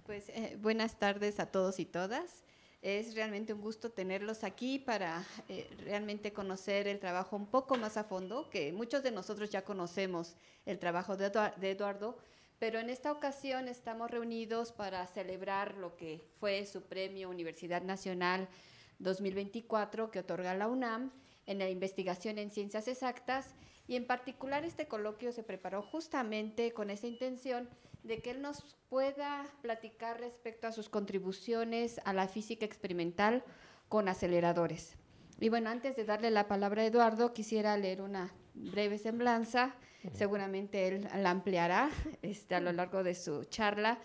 Pues buenas tardes a todos y todas. Es realmente un gusto tenerlos aquí para realmente conocer el trabajo un poco más a fondo, que muchos de nosotros ya conocemos el trabajo de Eduardo, pero en esta ocasión estamos reunidos para celebrar lo que fue su Premio Universidad Nacional 2024 que otorga la UNAM en la investigación en ciencias exactas, y en particular este coloquio se preparó justamente con esa intención de que él nos pueda platicar respecto a sus contribuciones a la física experimental con aceleradores. Y bueno, antes de darle la palabra a Eduardo, quisiera leer una breve semblanza, seguramente él la ampliará a lo largo de su charla.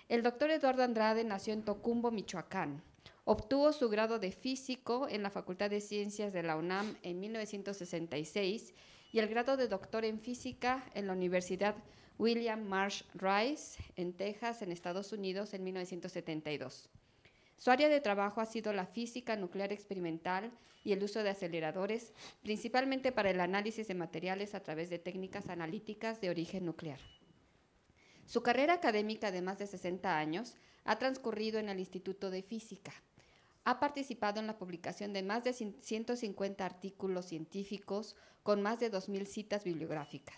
El doctor Eduardo Andrade nació en Tocumbo, Michoacán. Obtuvo su grado de físico en la Facultad de Ciencias de la UNAM en 1966 y el grado de doctor en física en la Universidad William Marsh Rice en Texas, en Estados Unidos, en 1972. Su área de trabajo ha sido la física nuclear experimental y el uso de aceleradores, principalmente para el análisis de materiales a través de técnicas analíticas de origen nuclear. Su carrera académica de más de 60 años ha transcurrido en el Instituto de Física. Ha participado en la publicación de más de 150 artículos científicos con más de 2.000 citas bibliográficas.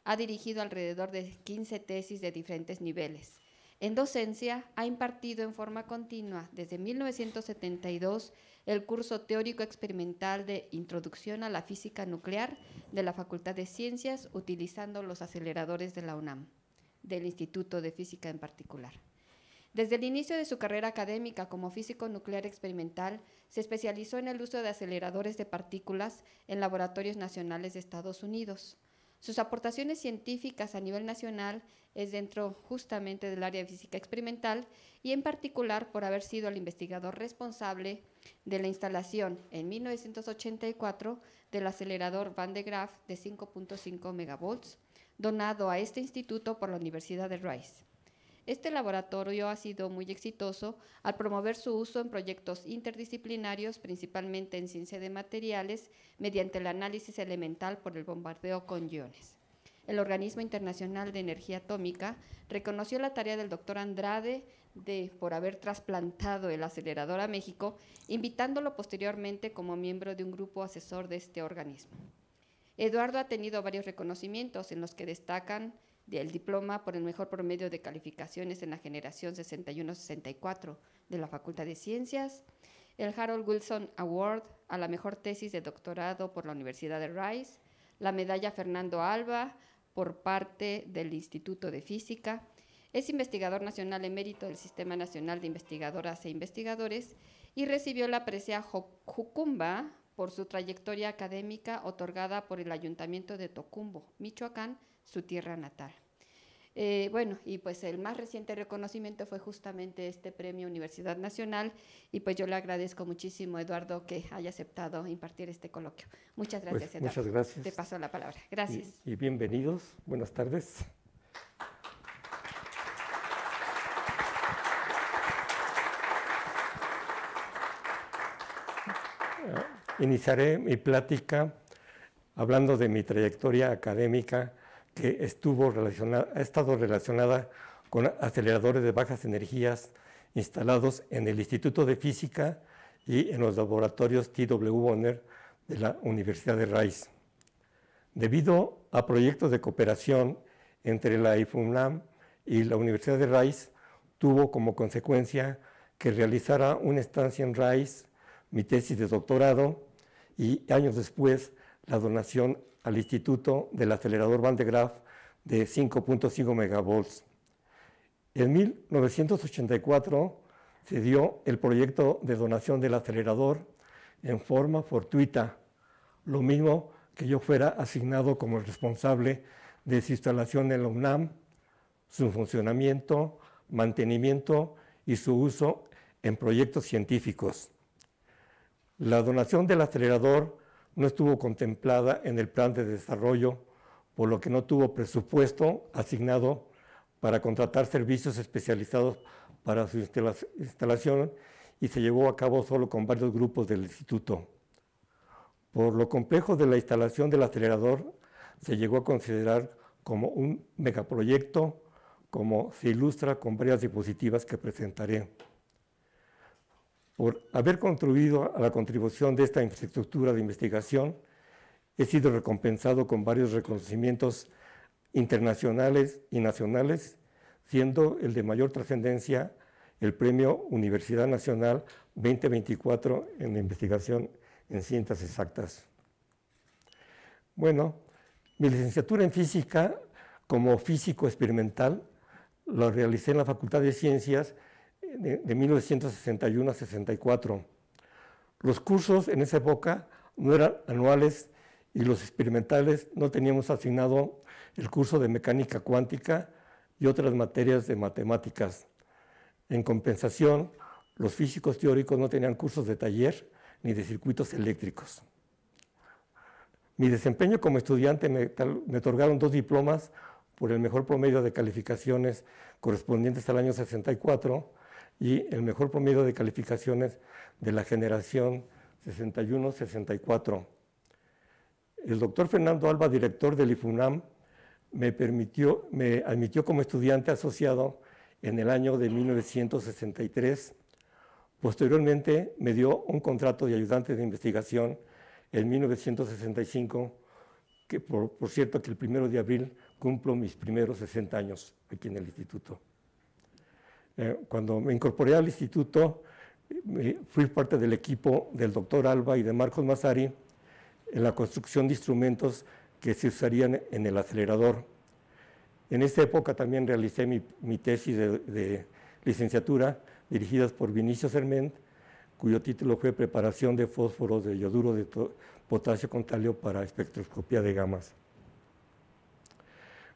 Ha dirigido alrededor de 15 tesis de diferentes niveles. En docencia, ha impartido en forma continua desde 1972 el curso teórico experimental de Introducción a la Física Nuclear de la Facultad de Ciencias, utilizando los aceleradores de la UNAM, del Instituto de Física en particular. Desde el inicio de su carrera académica como físico nuclear experimental, se especializó en el uso de aceleradores de partículas en laboratorios nacionales de Estados Unidos. Sus aportaciones científicas a nivel nacional es dentro justamente del área de física experimental y en particular por haber sido el investigador responsable de la instalación en 1984 del acelerador Van de Graaff de 5.5 megavolts, donado a este instituto por la Universidad de Rice. Este laboratorio ha sido muy exitoso al promover su uso en proyectos interdisciplinarios, principalmente en ciencia de materiales, mediante el análisis elemental por el bombardeo con iones. El Organismo Internacional de Energía Atómica reconoció la tarea del doctor Andrade por haber trasplantado el acelerador a México, invitándolo posteriormente como miembro de un grupo asesor de este organismo. Eduardo ha tenido varios reconocimientos en los que destacan el diploma por el mejor promedio de calificaciones en la generación 61-64 de la Facultad de Ciencias, el Harold Wilson Award a la mejor tesis de doctorado por la Universidad de Rice, la medalla Fernando Alba por parte del Instituto de Física, es investigador nacional emérito del Sistema Nacional de Investigadoras e Investigadores y recibió la presea Jucumba por su trayectoria académica otorgada por el Ayuntamiento de Tocumbo, Michoacán, su tierra natal. Bueno, y pues el más reciente reconocimiento fue justamente este Premio Universidad Nacional, y pues yo le agradezco muchísimo, Eduardo, que haya aceptado impartir este coloquio. Muchas gracias, Pues, Eduardo. muchas gracias. Te paso la palabra. Gracias. Y bienvenidos, buenas tardes. Iniciaré mi plática hablando de mi trayectoria académica que ha estado relacionada con aceleradores de bajas energías instalados en el Instituto de Física y en los laboratorios T.W. Bonner de la Universidad de Rice. Debido a proyectos de cooperación entre la IFUNAM y la Universidad de Rice, tuvo como consecuencia que realizara una estancia en Rice, mi tesis de doctorado, y años después la donación al instituto del acelerador Van de Graaff de 5.5 megavolts. En 1984 se dio el proyecto de donación del acelerador en forma fortuita, lo mismo que yo fuera asignado como el responsable de su instalación en la UNAM, su funcionamiento, mantenimiento y su uso en proyectos científicos. La donación del acelerador no estuvo contemplada en el plan de desarrollo, por lo que no tuvo presupuesto asignado para contratar servicios especializados para su instalación y se llevó a cabo solo con varios grupos del instituto. Por lo complejo de la instalación del acelerador, se llegó a considerar como un megaproyecto como se ilustra con varias diapositivas que presentaré. Por haber contribuido a la contribución de esta infraestructura de investigación, he sido recompensado con varios reconocimientos internacionales y nacionales, siendo el de mayor trascendencia el Premio Universidad Nacional 2024 en investigación en ciencias exactas. Bueno, mi licenciatura en física como físico experimental lo realicé en la Facultad de Ciencias de 1961 a 64. Los cursos en esa época no eran anuales y los experimentales no teníamos asignado el curso de mecánica cuántica y otras materias de matemáticas. En compensación, los físicos teóricos no tenían cursos de taller ni de circuitos eléctricos. Mi desempeño como estudiante me otorgaron 2 diplomas por el mejor promedio de calificaciones correspondientes al año 64 y el mejor promedio de calificaciones de la generación 61-64. El doctor Fernando Alba, director del IFUNAM, me admitió como estudiante asociado en el año de 1963. Posteriormente me dio un contrato de ayudante de investigación en 1965, que por cierto que el 1 de abril cumplo mis primeros 60 años aquí en el instituto. Cuando me incorporé al instituto, fui parte del equipo del doctor Alba y de Marcos Massari en la construcción de instrumentos que se usarían en el acelerador. En esta época también realicé mi tesis de licenciatura dirigidas por Vinicio Serment, cuyo título fue Preparación de fósforos de yoduro de potasio con talio para espectroscopía de gamas.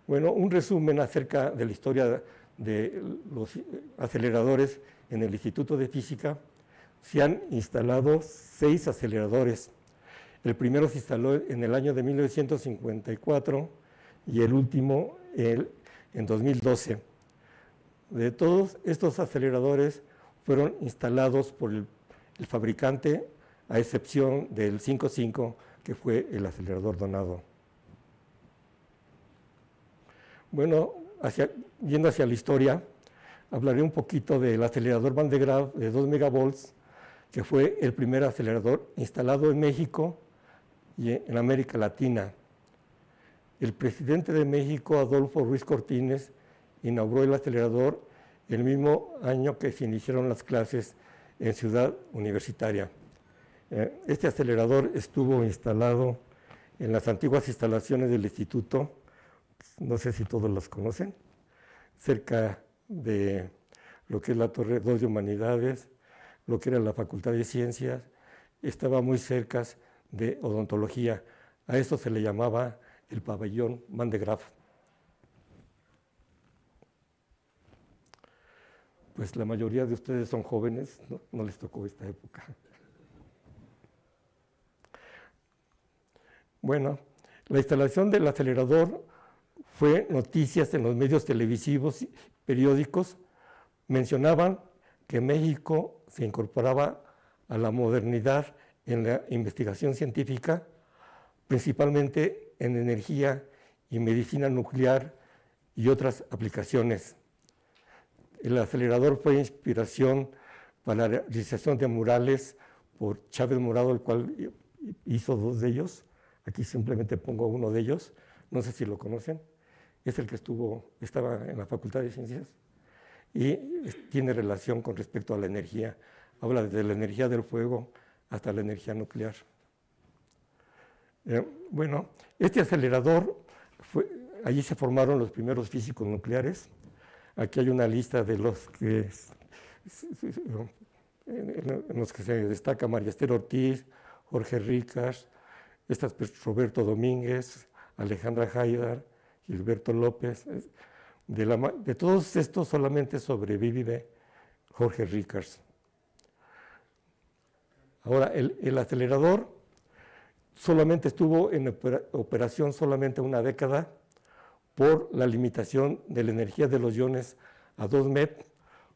Bueno, un resumen acerca de la historia de los aceleradores en el Instituto de Física. Se han instalado 6 aceleradores. El primero se instaló en el año de 1954 y el último en 2012. De todos estos aceleradores fueron instalados por el fabricante, a excepción del 55, que fue el acelerador donado. Bueno, yendo hacia la historia, hablaré un poquito del acelerador Van de Graaff de 2 megavolts, que fue el primer acelerador instalado en México y en América Latina. El presidente de México, Adolfo Ruiz Cortines, inauguró el acelerador el mismo año que se iniciaron las clases en Ciudad Universitaria. Este acelerador estuvo instalado en las antiguas instalaciones del instituto, no sé si todos las conocen, cerca de lo que es la Torre 2 de Humanidades, lo que era la Facultad de Ciencias, estaba muy cerca de odontología. A esto se le llamaba el pabellón Van de Graaff. Pues la mayoría de ustedes son jóvenes, no les tocó esta época. Bueno, la instalación del acelerador fue noticias en los medios televisivos y periódicos. Mencionaban que México se incorporaba a la modernidad en la investigación científica, principalmente en energía y medicina nuclear y otras aplicaciones. El acelerador fue inspiración para la realización de murales por Chávez Morado, el cual hizo 2 de ellos. Aquí simplemente pongo uno de ellos, no sé si lo conocen. Es el que estaba en la Facultad de Ciencias y tiene relación con respecto a la energía. Habla desde la energía del fuego hasta la energía nuclear. Bueno, este acelerador, allí se formaron los primeros físicos nucleares. Aquí hay una lista de los que se destaca María Esther Ortiz, Jorge Ricas, Roberto Domínguez, Alejandra Haidar, Gilberto López. De todos estos solamente sobrevive Jorge Ricas. Ahora, el acelerador solamente estuvo en operación solamente una década por la limitación de la energía de los iones a 2 MeV.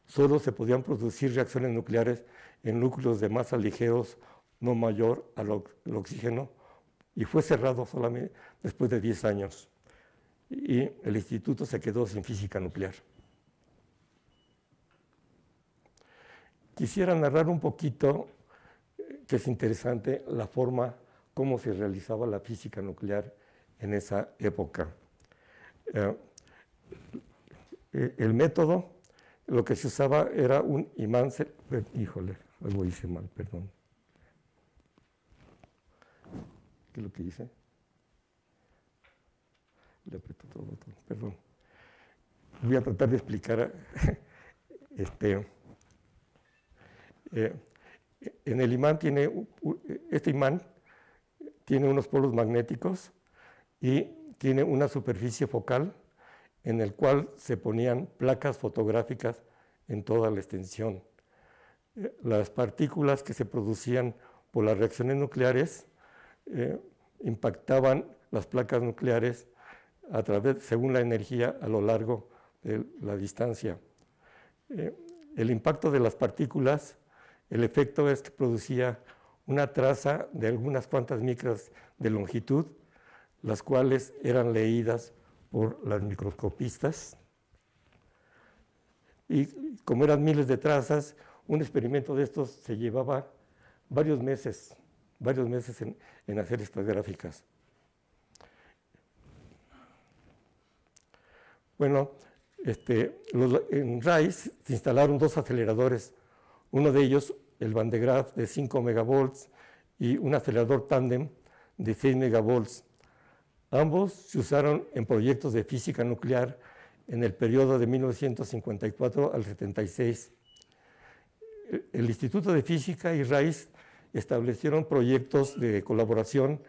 Solo se podían producir reacciones nucleares en núcleos de masa ligeros no mayor al oxígeno, y fue cerrado solamente después de 10 años. Y el instituto se quedó sin física nuclear. Quisiera narrar un poquito, que es interesante, la forma cómo se realizaba la física nuclear en esa época. El método, lo que se usaba era un imán, híjole, algo hice mal, perdón. ¿Qué es lo que hice? Le aprieto todo, perdón. Voy a tratar de explicar. En el imán este imán tiene unos polos magnéticos y tiene una superficie focal en el cual se ponían placas fotográficas en toda la extensión. Las partículas que se producían por las reacciones nucleares impactaban las placas nucleares según la energía a lo largo de la distancia. El impacto de las partículas, el efecto es que producía una traza de algunas cuantas micras de longitud, las cuales eran leídas por las microscopistas. Y como eran miles de trazas, un experimento de estos se llevaba varios meses en hacer estas gráficas. Bueno, en RISE se instalaron dos aceleradores, uno de ellos el Van de Graaff de 5 megavolts y un acelerador tándem de 6 megavolts. Ambos se usaron en proyectos de física nuclear en el periodo de 1954 al 76. El Instituto de Física y RISE establecieron proyectos de colaboración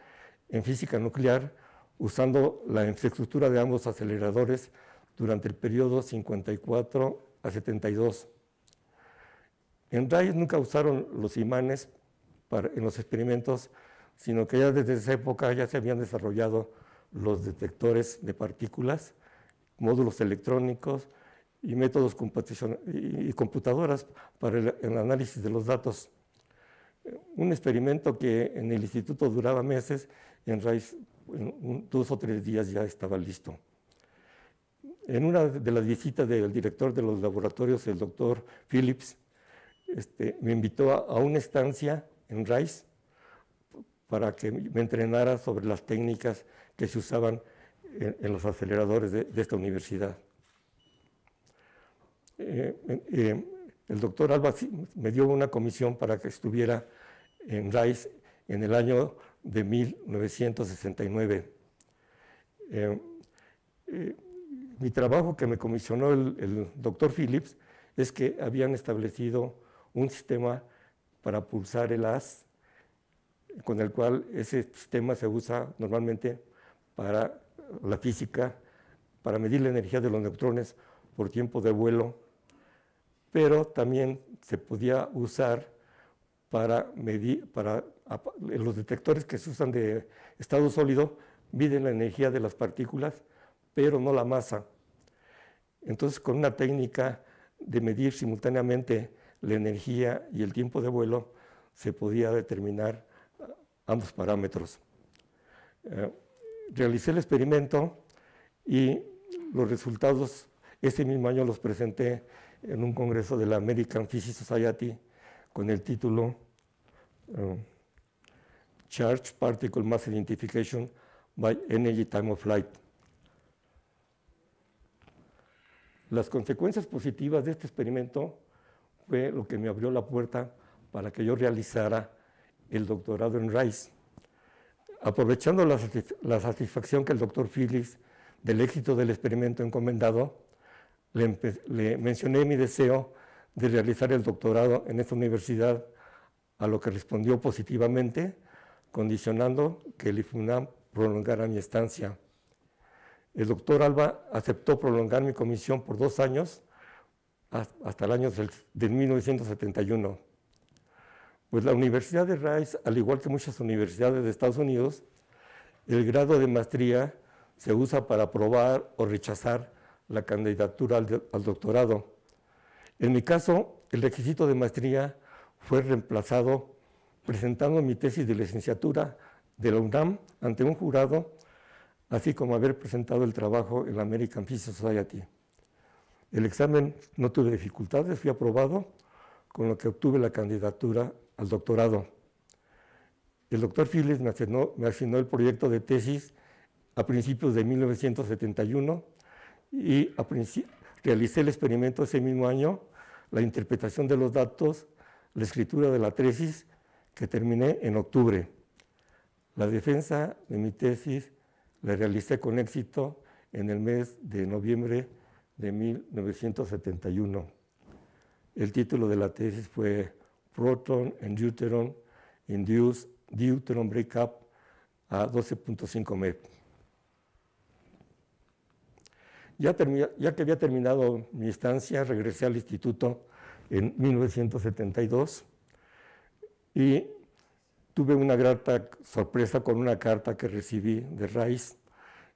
en física nuclear usando la infraestructura de ambos aceleradores durante el periodo 54 a 72. En RISE nunca usaron los imanes en los experimentos, sino que ya desde esa época ya se habían desarrollado los detectores de partículas, módulos electrónicos y métodos y computadoras para el análisis de los datos. Un experimento que en el instituto duraba meses, en RISE en 2 o 3 días ya estaba listo. En una de las visitas del director de los laboratorios, el doctor Phillips, me invitó a una estancia en RISE para que me entrenara sobre las técnicas que se usaban en los aceleradores de esta universidad. El doctor Alba me dio una comisión para que estuviera en RISE en el año de 1969. Mi trabajo que me comisionó el doctor Phillips es que habían establecido un sistema para pulsar el haz, con el cual ese sistema se usa normalmente para la física, para medir la energía de los neutrones por tiempo de vuelo, pero también se podía usar para medir, los detectores que se usan de estado sólido miden la energía de las partículas, pero no la masa. Entonces, con una técnica de medir simultáneamente la energía y el tiempo de vuelo, se podía determinar ambos parámetros. Realicé el experimento y los resultados ese mismo año los presenté en un congreso de la American Physics Society con el título Charged Particle Mass Identification by Energy Time of Flight. Las consecuencias positivas de este experimento fue lo que me abrió la puerta para que yo realizara el doctorado en RISE. Aprovechando la satisfacción que el doctor Phillips del éxito del experimento encomendado, le mencioné mi deseo de realizar el doctorado en esta universidad, a lo que respondió positivamente, condicionando que el IFUNAM prolongara mi estancia. El doctor Alba aceptó prolongar mi comisión por 2 años, hasta el año de 1971. Pues la Universidad de Rice, al igual que muchas universidades de Estados Unidos, el grado de maestría se usa para aprobar o rechazar la candidatura al doctorado. En mi caso, el requisito de maestría fue reemplazado presentando mi tesis de licenciatura de la UNAM ante un jurado, así como haber presentado el trabajo en la American Physics Society. El examen no tuve dificultades, fui aprobado con lo que obtuve la candidatura al doctorado. El doctor Phillips me asignó el proyecto de tesis a principios de 1971 y realicé el experimento ese mismo año, la interpretación de los datos, la escritura de la tesis, que terminé en octubre. La defensa de mi tesis la realicé con éxito en el mes de noviembre de 1971. El título de la tesis fue Proton and Deuteron Induced Deuteron Breakup a 12.5 MeV. Ya que había terminado mi estancia, regresé al instituto en 1972 y tuve una grata sorpresa con una carta que recibí de Rice,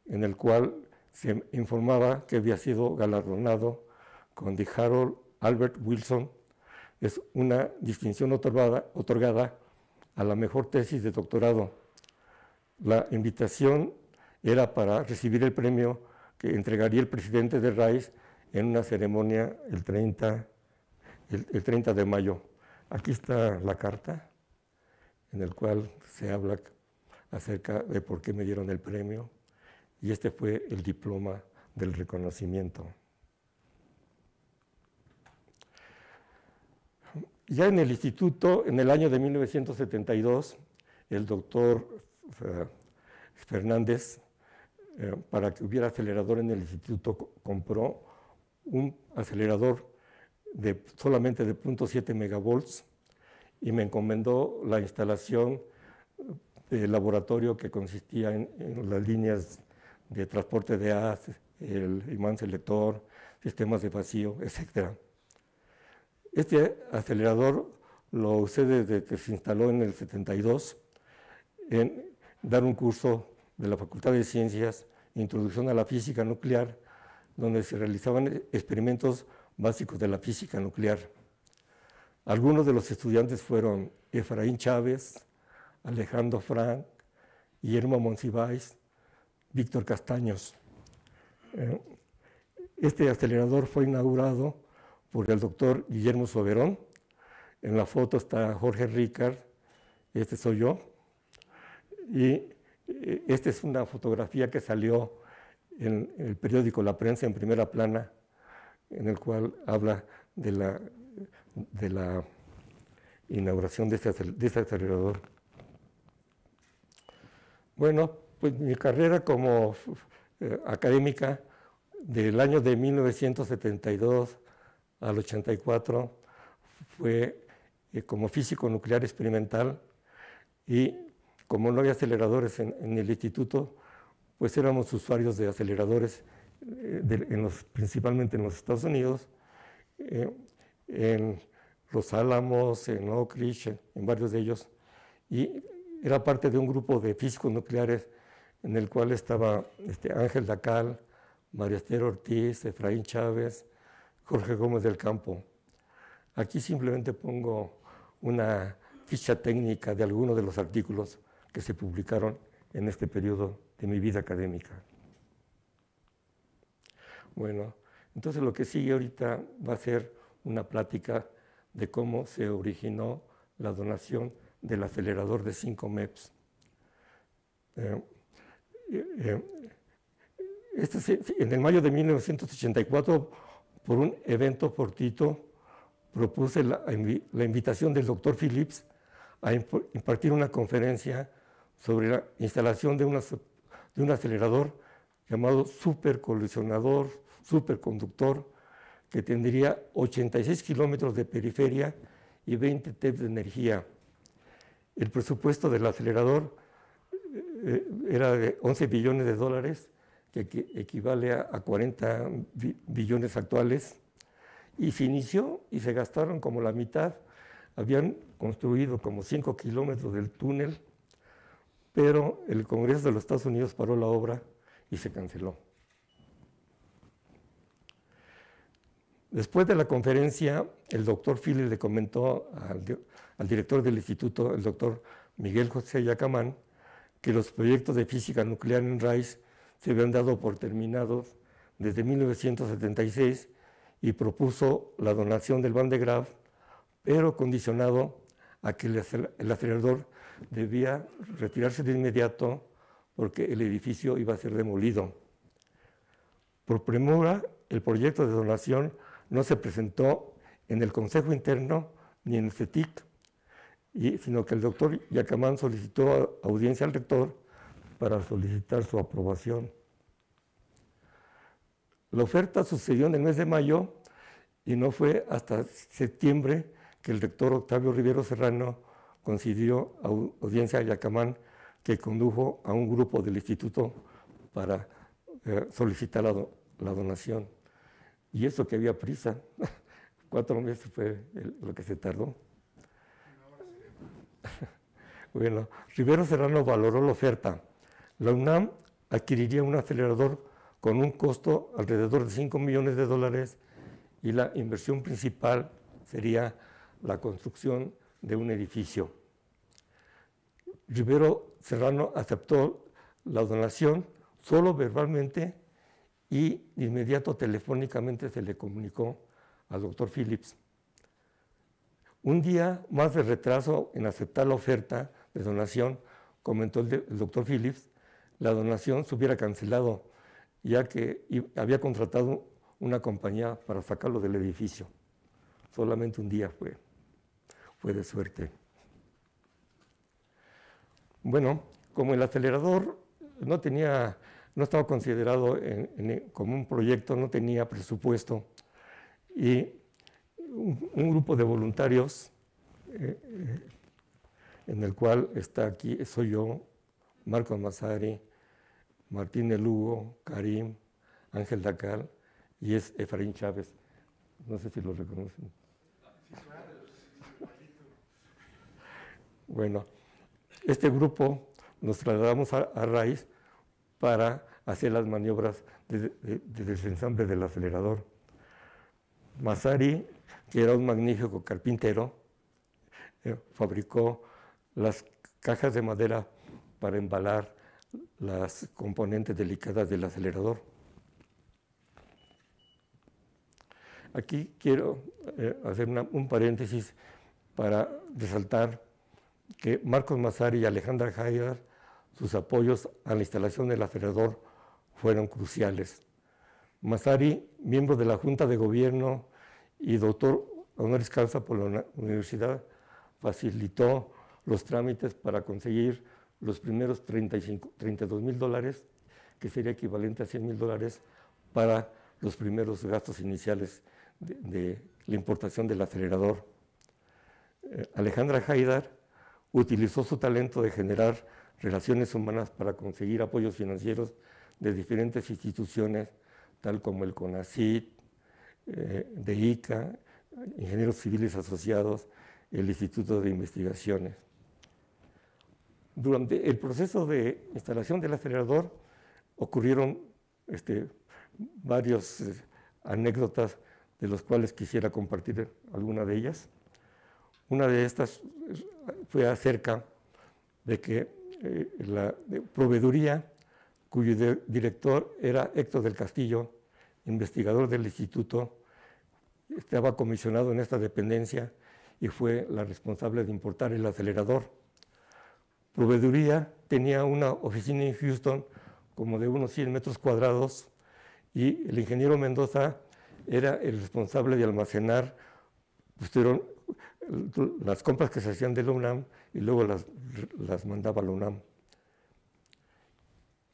en el cual se informaba que había sido galardonado con The Harold Albert Wilson. Es una distinción otorgada a la mejor tesis de doctorado. La invitación era para recibir el premio que entregaría el presidente de Rice en una ceremonia el 30 de mayo. Aquí está la carta en la cual se habla acerca de por qué me dieron el premio, y este fue el diploma del reconocimiento. Ya en el instituto, en el año de 1972, el doctor Fernández, para que hubiera acelerador en el instituto, compró un acelerador solamente de 0.7 megavolts y me encomendó la instalación del laboratorio que consistía en las líneas de transporte de haz, el imán selector, sistemas de vacío, etc. Este acelerador lo usé desde que se instaló en el 72 en dar un curso de la Facultad de Ciencias, Introducción a la Física Nuclear, donde se realizaban experimentos básicos de la física nuclear. Algunos de los estudiantes fueron Efraín Chávez, Alejandro Frank, Guillermo Monsiváis, Víctor Castaños. Este acelerador fue inaugurado por el doctor Guillermo Soberón. En la foto está Jorge Ricard, este soy yo, y esta es una fotografía que salió en el periódico La Prensa en primera plana, en el cual habla de la inauguración de este acelerador. Bueno, pues mi carrera como académica del año de 1972 al 84 fue como físico nuclear experimental, y como no había aceleradores en el instituto, pues éramos usuarios de aceleradores principalmente en los Estados Unidos, en Los Álamos, en Oak Ridge, en varios de ellos, y era parte de un grupo de físicos nucleares en el cual estaba Ángel Dacal, María Esther Ortiz, Efraín Chávez, Jorge Gómez del Campo. Aquí simplemente pongo una ficha técnica de algunos de los artículos que se publicaron en este periodo de mi vida académica. Bueno, entonces lo que sigue ahorita va a ser una plática de cómo se originó la donación del acelerador de 5 MeVs. En el mayo de 1984, por un evento fortuito, propuse la invitación del doctor Phillips a impartir una conferencia sobre la instalación de un acelerador llamado superconductor, que tendría 86 kilómetros de periferia y 20 TeV de energía. El presupuesto del acelerador era de 11 billones de dólares, que equivale a 40 billones actuales, y se inició y se gastaron como la mitad. Habían construido como 5 kilómetros del túnel, pero el Congreso de los Estados Unidos paró la obra y se canceló. Después de la conferencia, el doctor Phillips le comentó al director del instituto, el doctor Miguel José Yacamán, que los proyectos de física nuclear en Rice se habían dado por terminados desde 1976 y propuso la donación del Van de Graaff, pero condicionado a que el acelerador debía retirarse de inmediato porque el edificio iba a ser demolido. Por premura, el proyecto de donación no se presentó en el Consejo Interno ni en el CETIC, sino que el doctor Yacamán solicitó audiencia al rector para solicitar su aprobación. La oferta sucedió en el mes de mayo y no fue hasta septiembre que el rector Octavio Rivero Serrano concedió audiencia a Yacamán, que condujo a un grupo del instituto para solicitar la donación. Y eso que había prisa, 4 meses fue lo que se tardó. Bueno, Rivero Serrano valoró la oferta. La UNAM adquiriría un acelerador con un costo alrededor de $5 millones y la inversión principal sería la construcción de un edificio. Rivero Serrano aceptó la donación solo verbalmente y de inmediato telefónicamente se le comunicó al doctor Phillips. Un día más de retraso en aceptar la oferta de donación, comentó el doctor Phillips, la donación se hubiera cancelado, ya que había contratado una compañía para sacarlo del edificio. Solamente un día fue de suerte. Bueno, como el acelerador no estaba considerado como un proyecto, no tenía presupuesto, y un grupo de voluntarios, en el cual está aquí, soy yo, Marco Massari, Martín de Lugo, Karim, Ángel Dacal, y es Efraín Chávez. No sé si lo reconocen. Bueno, este grupo nos trasladamos a Rice para hacer las maniobras de desensamble del acelerador. Massari, que era un magnífico carpintero, fabricó las cajas de madera para embalar las componentes delicadas del acelerador. Aquí quiero hacer un paréntesis para resaltar que Marcos Massari y Alejandra Haidar, sus apoyos a la instalación del acelerador fueron cruciales. Massari, miembro de la Junta de Gobierno y doctor honoris causa por la universidad, facilitó los trámites para conseguir los primeros $32,000, que sería equivalente a $100,000 para los primeros gastos iniciales de la importación del acelerador. Alejandra Haidar utilizó su talento de generar relaciones humanas para conseguir apoyos financieros de diferentes instituciones, tal como el CONACYT, de ICA, Ingenieros Civiles Asociados, el Instituto de Investigaciones. Durante el proceso de instalación del acelerador ocurrieron varias anécdotas de las cuales quisiera compartir alguna de ellas. Una de estas fue acerca de que la proveeduría, cuyo director era Héctor del Castillo, investigador del instituto, estaba comisionado en esta dependencia y fue la responsable de importar el acelerador. Proveeduría tenía una oficina en Houston como de unos 100 metros cuadrados y el ingeniero Mendoza era el responsable de almacenar las compras que se hacían de la UNAM y luego las mandaba a la UNAM.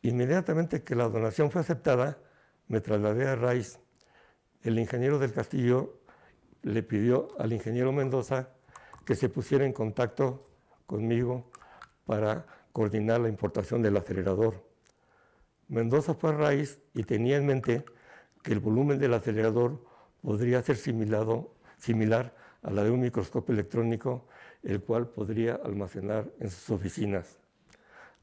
Inmediatamente que la donación fue aceptada, me trasladé a Rice. El ingeniero del Castillo le pidió al ingeniero Mendoza que se pusiera en contacto conmigo para coordinar la importación del acelerador. Mendoza fue a Rice y tenía en mente que el volumen del acelerador podría ser similar a la de un microscopio electrónico, el cual podría almacenar en sus oficinas.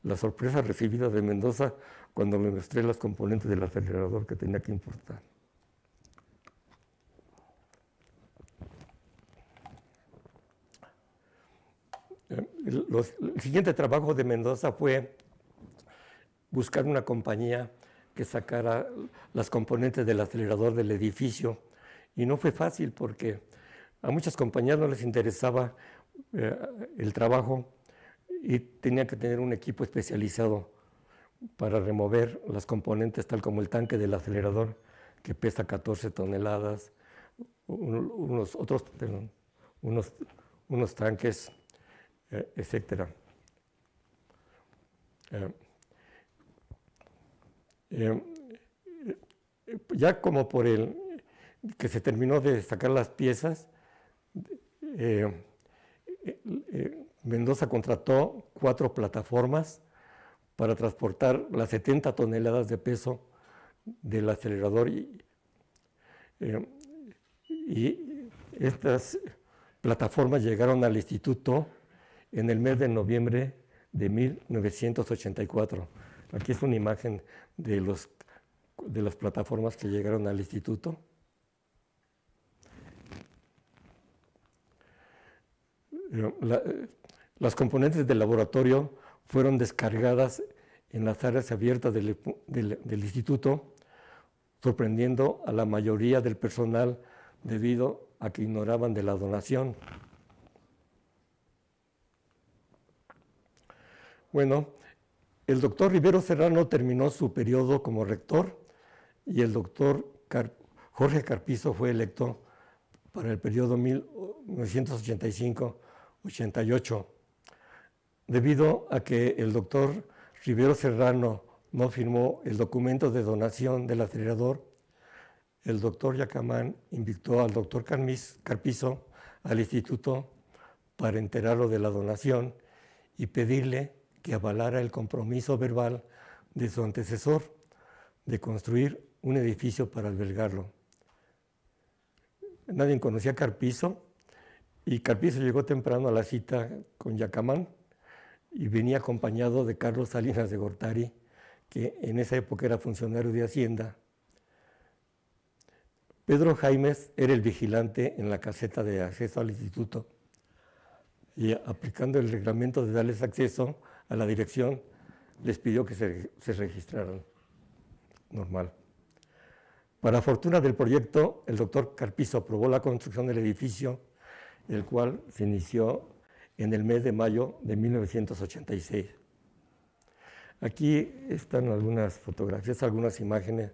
La sorpresa recibida de Mendoza cuando me mostré las componentes del acelerador que tenía que importar. El siguiente trabajo de Mendoza fue buscar una compañía que sacara las componentes del acelerador del edificio. Y no fue fácil porque A muchas compañías no les interesaba el trabajo y tenían que tener un equipo especializado para remover las componentes, tal como el tanque del acelerador, que pesa 14 toneladas, unos tanques, etc. Ya como por el que se terminó de sacar las piezas, Mendoza contrató 4 plataformas para transportar las 70 toneladas de peso del acelerador y estas plataformas llegaron al instituto en el mes de noviembre de 1984. Aquí es una imagen de las plataformas que llegaron al instituto. Las componentes del laboratorio fueron descargadas en las áreas abiertas del instituto, sorprendiendo a la mayoría del personal debido a que ignoraban de la donación. Bueno, el doctor Rivero Serrano terminó su periodo como rector y el doctor Jorge Carpizo fue electo para el periodo 1985-88. Debido a que el doctor Rivero Serrano no firmó el documento de donación del acelerador, el doctor Yacamán invitó al doctor Carpizo al instituto para enterarlo de la donación y pedirle que avalara el compromiso verbal de su antecesor de construir un edificio para albergarlo. Nadie conocía a Carpizo y Carpizo llegó temprano a la cita con Yacamán y venía acompañado de Carlos Salinas de Gortari, que en esa época era funcionario de Hacienda. Pedro Jaimes era el vigilante en la caseta de acceso al instituto y aplicando el reglamento de darles acceso a la dirección, les pidió que se registraran. Normal. Para fortuna del proyecto, el doctor Carpizo aprobó la construcción del edificio, el cual se inició en el mes de mayo de 1986. Aquí están algunas fotografías, algunas imágenes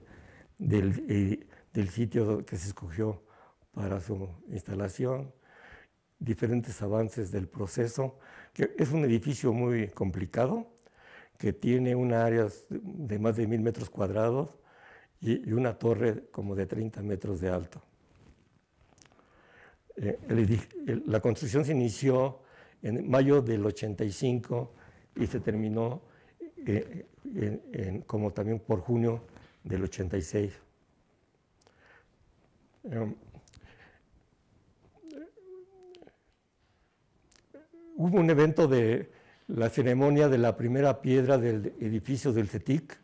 del sitio que se escogió para su instalación, diferentes avances del proceso, que es un edificio muy complicado, que tiene una área de más de 1000 metros cuadrados y una torre como de 30 metros de alto. La construcción se inició en mayo del 85 y se terminó como también por junio del 86. Hubo un evento de la ceremonia de la primera piedra del edificio del CETIC,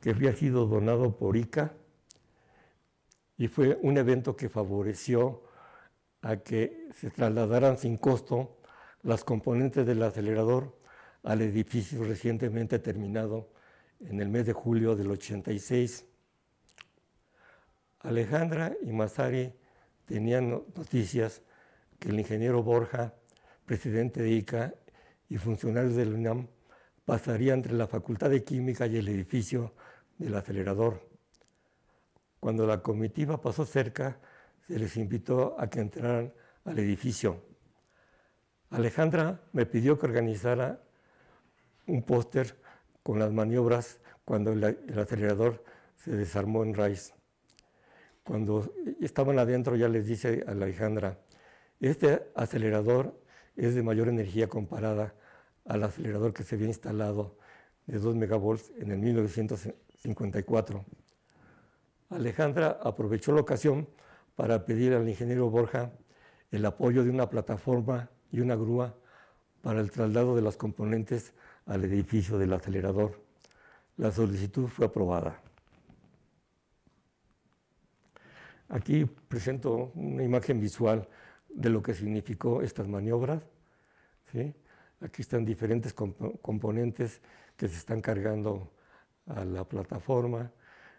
que había sido donado por ICA, y fue un evento que favoreció a que se trasladaran sin costo las componentes del acelerador al edificio recientemente terminado en el mes de julio del 86. Alejandra y Massari tenían noticias que el ingeniero Borja, presidente de ICA y funcionarios de la UNAM, pasaría entre la Facultad de Química y el edificio del acelerador. Cuando la comitiva pasó cerca, se les invitó a que entraran al edificio. Alejandra me pidió que organizara un póster con las maniobras cuando el acelerador se desarmó en Rice. Cuando estaban adentro ya les dice a Alejandra, este acelerador es de mayor energía comparada al acelerador que se había instalado de 2 megavolts en el 1954. Alejandra aprovechó la ocasión para pedir al ingeniero Borja el apoyo de una plataforma y una grúa para el traslado de las componentes al edificio del acelerador. La solicitud fue aprobada. Aquí presento una imagen visual de lo que significó estas maniobras, ¿sí? Aquí están diferentes componentes que se están cargando a la plataforma.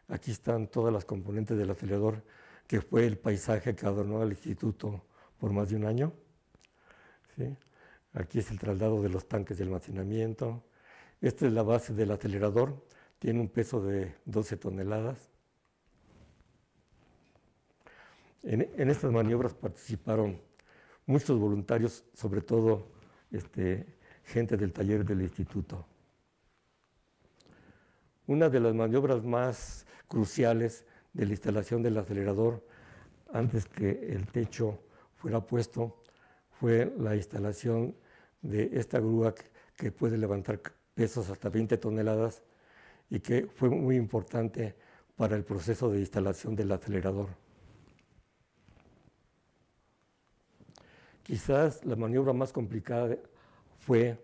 Aquí están todas las componentes del acelerador, que fue el paisaje que adornó al instituto por más de un año. ¿Sí? Aquí es el traslado de los tanques de almacenamiento. Esta es la base del acelerador, tiene un peso de 12 toneladas. En estas maniobras participaron muchos voluntarios, sobre todo gente del taller del instituto. Una de las maniobras más cruciales de la instalación del acelerador, antes que el techo fuera puesto, fue la instalación de esta grúa que puede levantar pesos hasta 20 toneladas y que fue muy importante para el proceso de instalación del acelerador. Quizás la maniobra más complicada fue,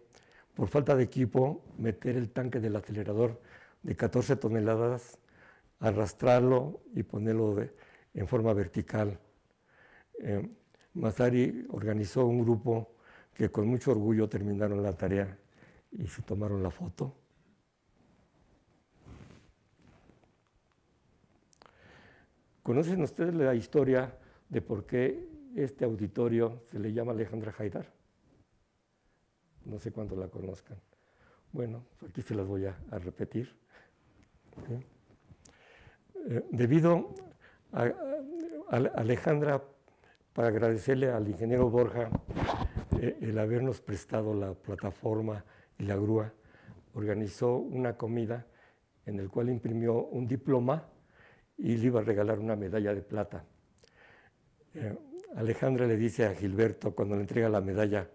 por falta de equipo, meter el tanque del acelerador de 14 toneladas, arrastrarlo y ponerlo en forma vertical. Massari organizó un grupo que con mucho orgullo terminaron la tarea y se tomaron la foto. ¿Conocen ustedes la historia de por qué este auditorio se le llama Alejandra Haidar? No sé cuánto la conozcan. Bueno, aquí se las voy a repetir. Debido a Alejandra, para agradecerle al ingeniero Borja el habernos prestado la plataforma y la grúa, organizó una comida en la cual imprimió un diploma y le iba a regalar una medalla de plata. Alejandra le dice a Gilberto cuando le entrega la medalla: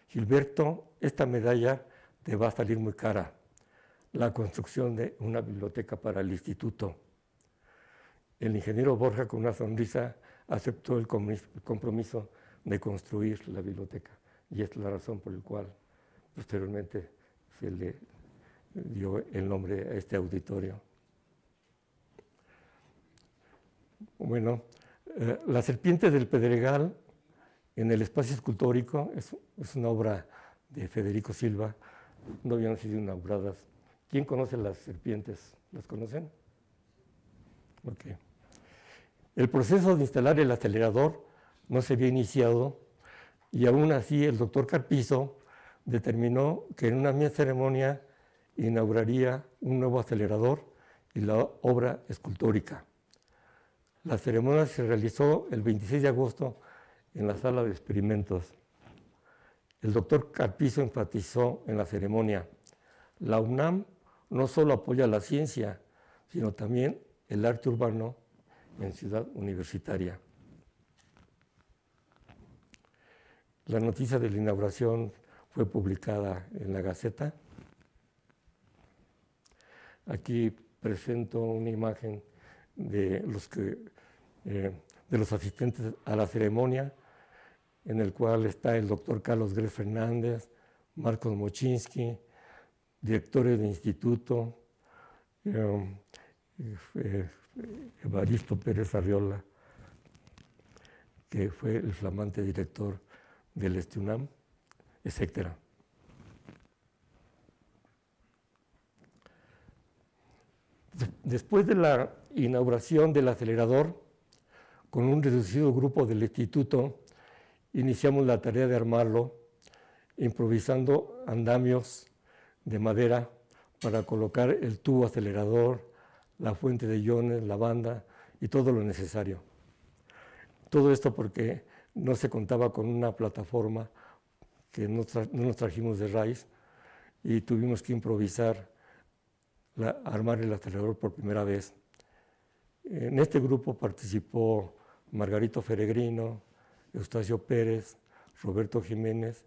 Gilberto, esta medalla te va a salir muy cara, la construcción de una biblioteca para el instituto. El ingeniero Borja, con una sonrisa, aceptó el compromiso de construir la biblioteca, y es la razón por la cual posteriormente se le dio el nombre a este auditorio. Bueno, Las serpientes del Pedregal en el espacio escultórico es una obra de Federico Silva, no habían sido inauguradas. ¿Quién conoce las serpientes? ¿Las conocen? Okay. El proceso de instalar el acelerador no se había iniciado y aún así el doctor Carpizo determinó que en una misma ceremonia inauguraría un nuevo acelerador y la obra escultórica. La ceremonia se realizó el 26 de agosto en la sala de experimentos. El doctor Carpizo enfatizó en la ceremonia: la UNAM no solo apoya la ciencia, sino también el arte urbano en Ciudad Universitaria. La noticia de la inauguración fue publicada en la Gaceta. Aquí presento una imagen de los asistentes a la ceremonia, en el cual está el doctor Carlos Gres Fernández, Marcos Mochinsky, directores del instituto, Evaristo Pérez Arriola, que fue el flamante director del UNAM, etc. Después de la inauguración del acelerador, con un reducido grupo del instituto, iniciamos la tarea de armarlo, improvisando andamios de madera para colocar el tubo acelerador, la fuente de iones, la banda y todo lo necesario. Todo esto porque no se contaba con una plataforma, que no nos trajimos de raíz, y tuvimos que improvisar, armar el acelerador por primera vez. En este grupo participó Margarito Feregrino, Eustacio Pérez, Roberto Jiménez,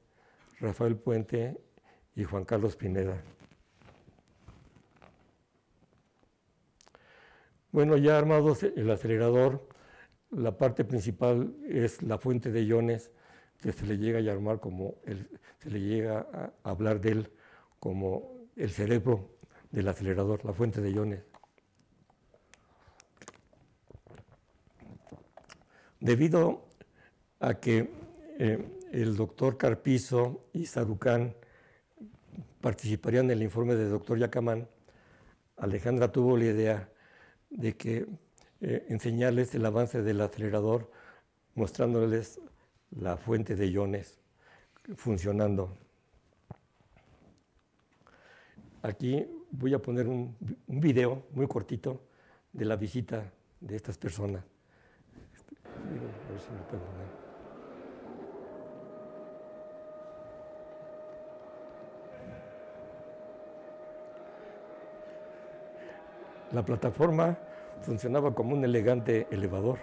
Rafael Puente y Juan Carlos Pineda. Bueno, ya armados el acelerador, la parte principal es la fuente de iones, que se le llega a llamar se le llega a hablar de él como el cerebro del acelerador, la fuente de iones. Debido a que el doctor Carpizo y Sarucán participarían en el informe del doctor Yacamán, Alejandra tuvo la idea de enseñarles el avance del acelerador, mostrándoles la fuente de iones funcionando. Aquí voy a poner un video muy cortito de la visita de estas personas. A ver si me pueden poner. La plataforma funcionaba como un elegante elevador.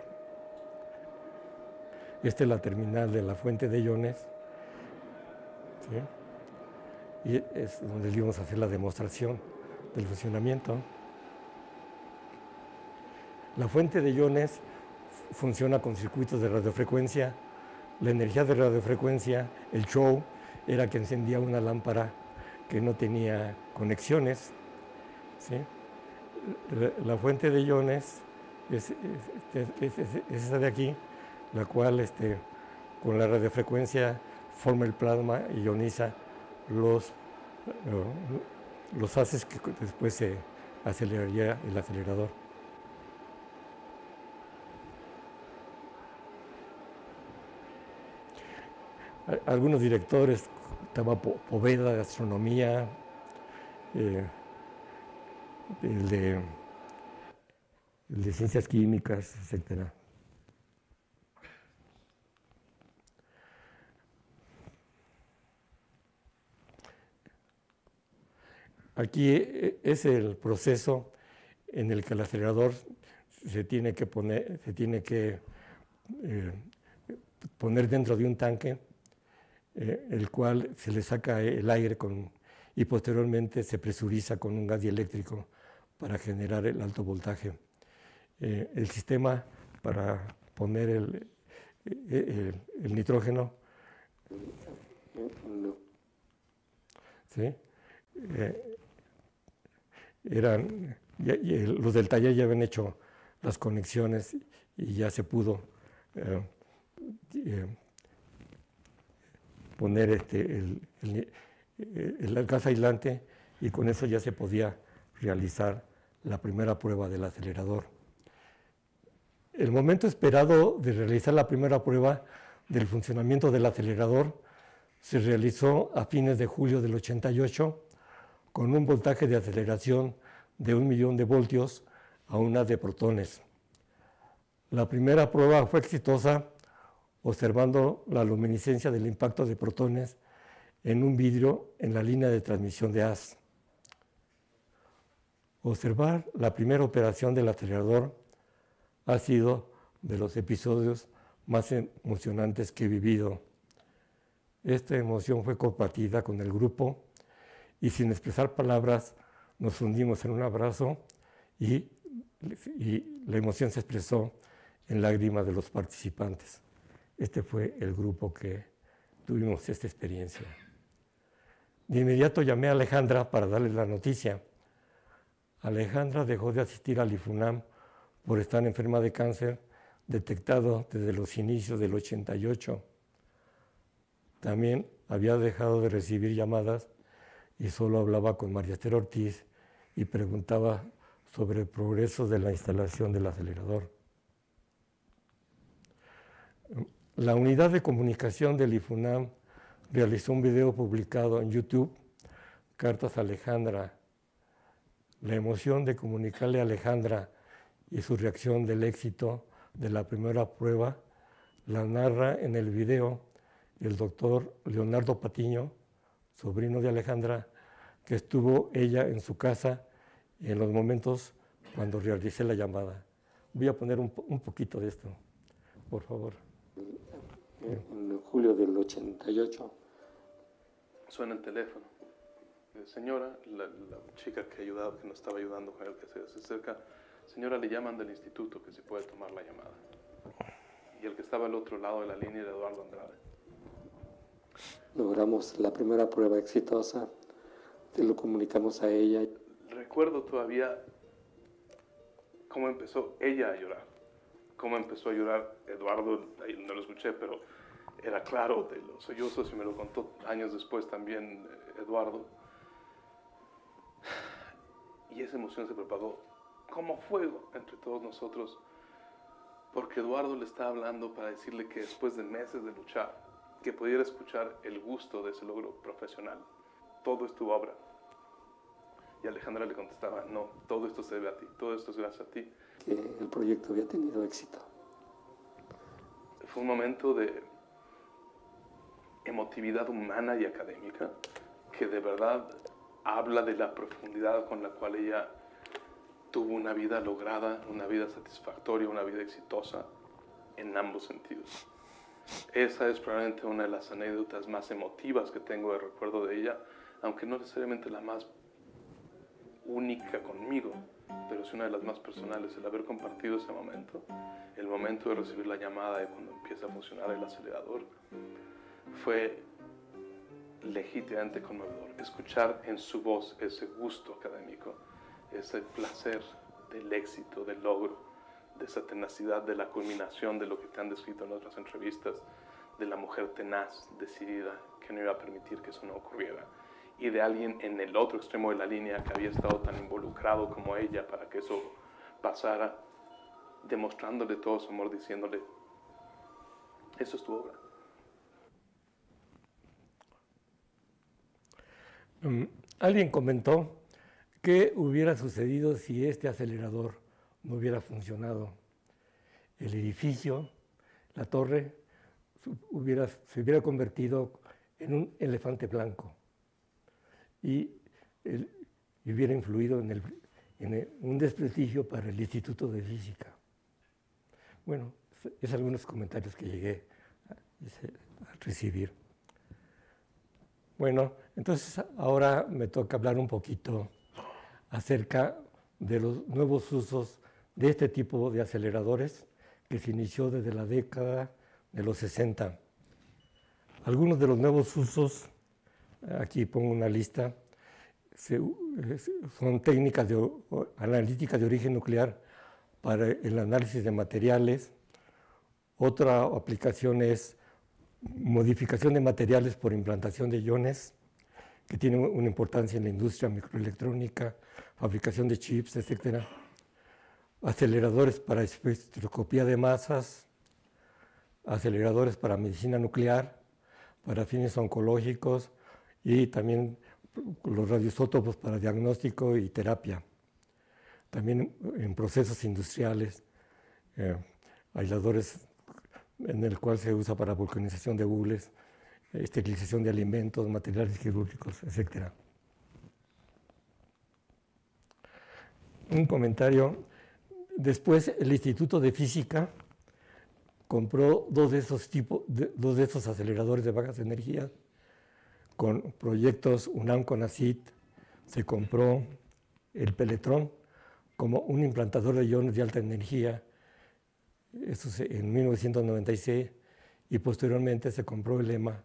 Esta es la terminal de la fuente de iones, ¿sí? Y es donde íbamos a hacer la demostración del funcionamiento. La fuente de iones funciona con circuitos de radiofrecuencia. La energía de radiofrecuencia, el show, era que encendía una lámpara que no tenía conexiones, ¿sí? La fuente de iones es esta de aquí, la cual con la radiofrecuencia forma el plasma y ioniza los haces que después se aceleraría el acelerador. Algunos directores, estaba Poveda de astronomía, el de ciencias químicas, etc. Aquí es el proceso en el que el acelerador se tiene que poner dentro de un tanque, el cual se le saca el aire y posteriormente se presuriza con un gas dieléctrico para generar el alto voltaje. El sistema para poner el nitrógeno, ¿sí? Los del taller ya habían hecho las conexiones y ya se pudo poner el gas aislante, y con eso ya se podía realizar la primera prueba del acelerador. El momento esperado de realizar la primera prueba del funcionamiento del acelerador se realizó a fines de julio del 88 con un voltaje de aceleración de 1.000.000 de voltios a una de protones. La primera prueba fue exitosa observando la luminiscencia del impacto de protones en un vidrio en la línea de transmisión de haz. Observar la primera operación del acelerador ha sido de los episodios más emocionantes que he vivido. Esta emoción fue compartida con el grupo y sin expresar palabras nos fundimos en un abrazo y la emoción se expresó en lágrimas de los participantes. Este fue el grupo que tuvimos esta experiencia. De inmediato llamé a Alejandra para darle la noticia. Alejandra dejó de asistir al IFUNAM por estar enferma de cáncer, detectado desde los inicios del 88. También había dejado de recibir llamadas y solo hablaba con María Esther Ortiz y preguntaba sobre el progreso de la instalación del acelerador. La unidad de comunicación del IFUNAM realizó un video publicado en YouTube, Cartas a Alejandra. La emoción de comunicarle a Alejandra y su reacción del éxito de la primera prueba la narra en el video el doctor Leonardo Patiño, sobrino de Alejandra, que estuvo ella en su casa en los momentos cuando realicé la llamada. Voy a poner un poquito de esto, por favor. En julio del 88. Suena el teléfono. Señora, la chica que nos estaba ayudando con él, que se acerca. Señora, le llaman del instituto, que se puede tomar la llamada. Y el que estaba al otro lado de la línea era Eduardo Andrade. Logramos la primera prueba exitosa, lo comunicamos a ella. Recuerdo todavía cómo empezó ella a llorar. Cómo empezó a llorar Eduardo, no lo escuché, pero era claro de los sollozos y me lo contó años después también Eduardo. Y esa emoción se propagó como fuego entre todos nosotros. porque Eduardo le estaba hablando para decirle que después de meses de luchar, que pudiera escuchar el gusto de ese logro profesional. Todo es tu obra. Y Alejandra le contestaba, no, todo esto se debe a ti, todo esto es gracias a ti. Que el proyecto había tenido éxito. Fue un momento de emotividad humana y académica que de verdad habla de la profundidad con la cual ella tuvo una vida lograda, una vida satisfactoria, una vida exitosa en ambos sentidos. Esa es probablemente una de las anécdotas más emotivas que tengo de recuerdo de ella, aunque no necesariamente la más única conmigo, pero es una de las más personales, el haber compartido ese momento, el momento de recibir la llamada de cuando empieza a funcionar el acelerador, fue legítimamente conmovedor. Escuchar en su voz ese gusto académico, ese placer del éxito, del logro, de esa tenacidad, de la culminación de lo que te han descrito en otras entrevistas, de la mujer tenaz, decidida, que no iba a permitir que eso no ocurriera, y de alguien en el otro extremo de la línea que había estado tan involucrado como ella para que eso pasara, demostrándole todo su amor, diciéndole, eso es tu obra. Alguien comentó qué hubiera sucedido si este acelerador no hubiera funcionado. El edificio, la torre, se hubiera convertido en un elefante blanco y hubiera influido en un desprestigio para el Instituto de Física. Bueno, es algunos comentarios que llegué a recibir. Bueno, entonces ahora me toca hablar un poquito acerca de los nuevos usos de este tipo de aceleradores que se inició desde la década de los 60. Algunos de los nuevos usos, aquí pongo una lista, son técnicas analíticas de origen nuclear para el análisis de materiales. Otra aplicación es modificación de materiales por implantación de iones, que tiene una importancia en la industria microelectrónica, fabricación de chips, etc. Aceleradores para espectroscopía de masas, aceleradores para medicina nuclear, para fines oncológicos y también los radioisótopos para diagnóstico y terapia. También en procesos industriales, aisladores en el cual se usa para vulcanización de hules, esterilización de alimentos, materiales quirúrgicos, etc. Un comentario. Después el Instituto de Física compró dos de esos aceleradores de bajas energías con proyectos UNAM-CONACYT. Se compró el Peletrón como un implantador de iones de alta energía, eso en 1996, y posteriormente se compró el EMA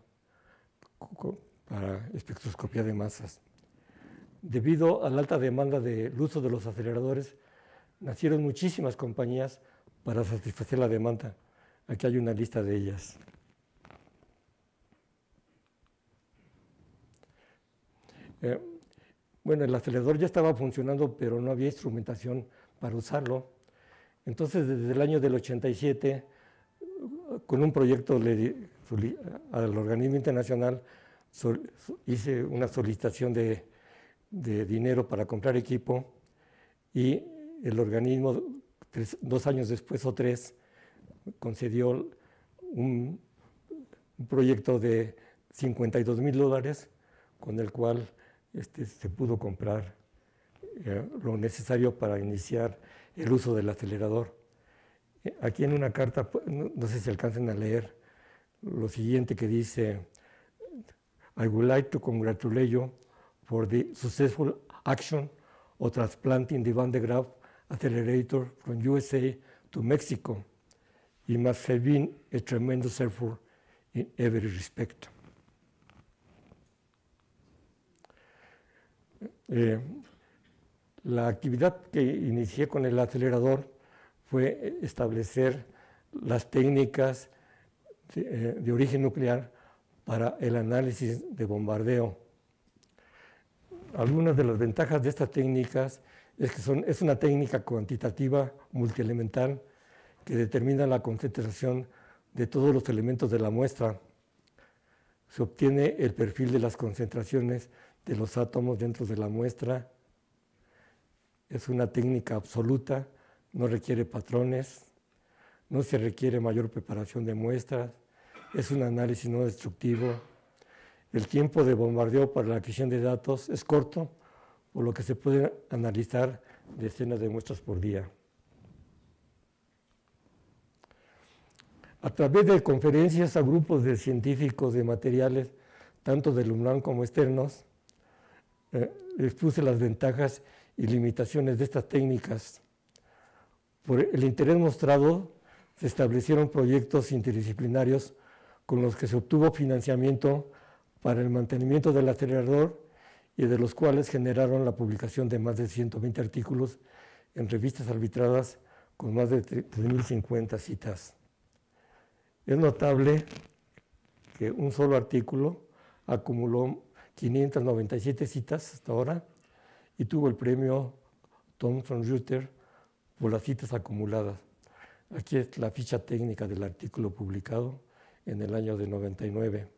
para espectroscopía de masas. Debido a la alta demanda del uso de los aceleradores, nacieron muchísimas compañías para satisfacer la demanda. Aquí hay una lista de ellas. Bueno, el acelerador ya estaba funcionando, pero no había instrumentación para usarlo. Entonces, desde el año del 87, con un proyecto al organismo internacional, hice una solicitación de dinero para comprar equipo y el organismo, 2 años después o 3, concedió un proyecto de $52,000 con el cual se pudo comprar lo necesario para iniciar el uso del acelerador. Aquí en una carta, no sé si alcancen a leer lo siguiente que dice: I would like to congratulate you for the successful action of transplanting the Van de Graaff accelerator from USA to Mexico. It must have been a tremendous effort in every respect. La actividad que inicié con el acelerador fue establecer las técnicas de origen nuclear para el análisis de bombardeo. Algunas de las ventajas de estas técnicas es que es una técnica cuantitativa multielemental que determina la concentración de todos los elementos de la muestra. Se obtiene el perfil de las concentraciones de los átomos dentro de la muestra. Es una técnica absoluta, no requiere patrones, no se requiere mayor preparación de muestras, es un análisis no destructivo. El tiempo de bombardeo para la adquisición de datos es corto, por lo que se pueden analizar decenas de muestras por día. A través de conferencias a grupos de científicos de materiales, tanto del UNAM como externos, expuse las ventajas y limitaciones de estas técnicas. Por el interés mostrado, se establecieron proyectos interdisciplinarios con los que se obtuvo financiamiento para el mantenimiento del acelerador y de los cuales generaron la publicación de más de 120 artículos en revistas arbitradas con más de 3.050 citas. Es notable que un solo artículo acumuló 597 citas hasta ahora y tuvo el premio Thomson Reuters por las citas acumuladas. Aquí es la ficha técnica del artículo publicado en el año de 99.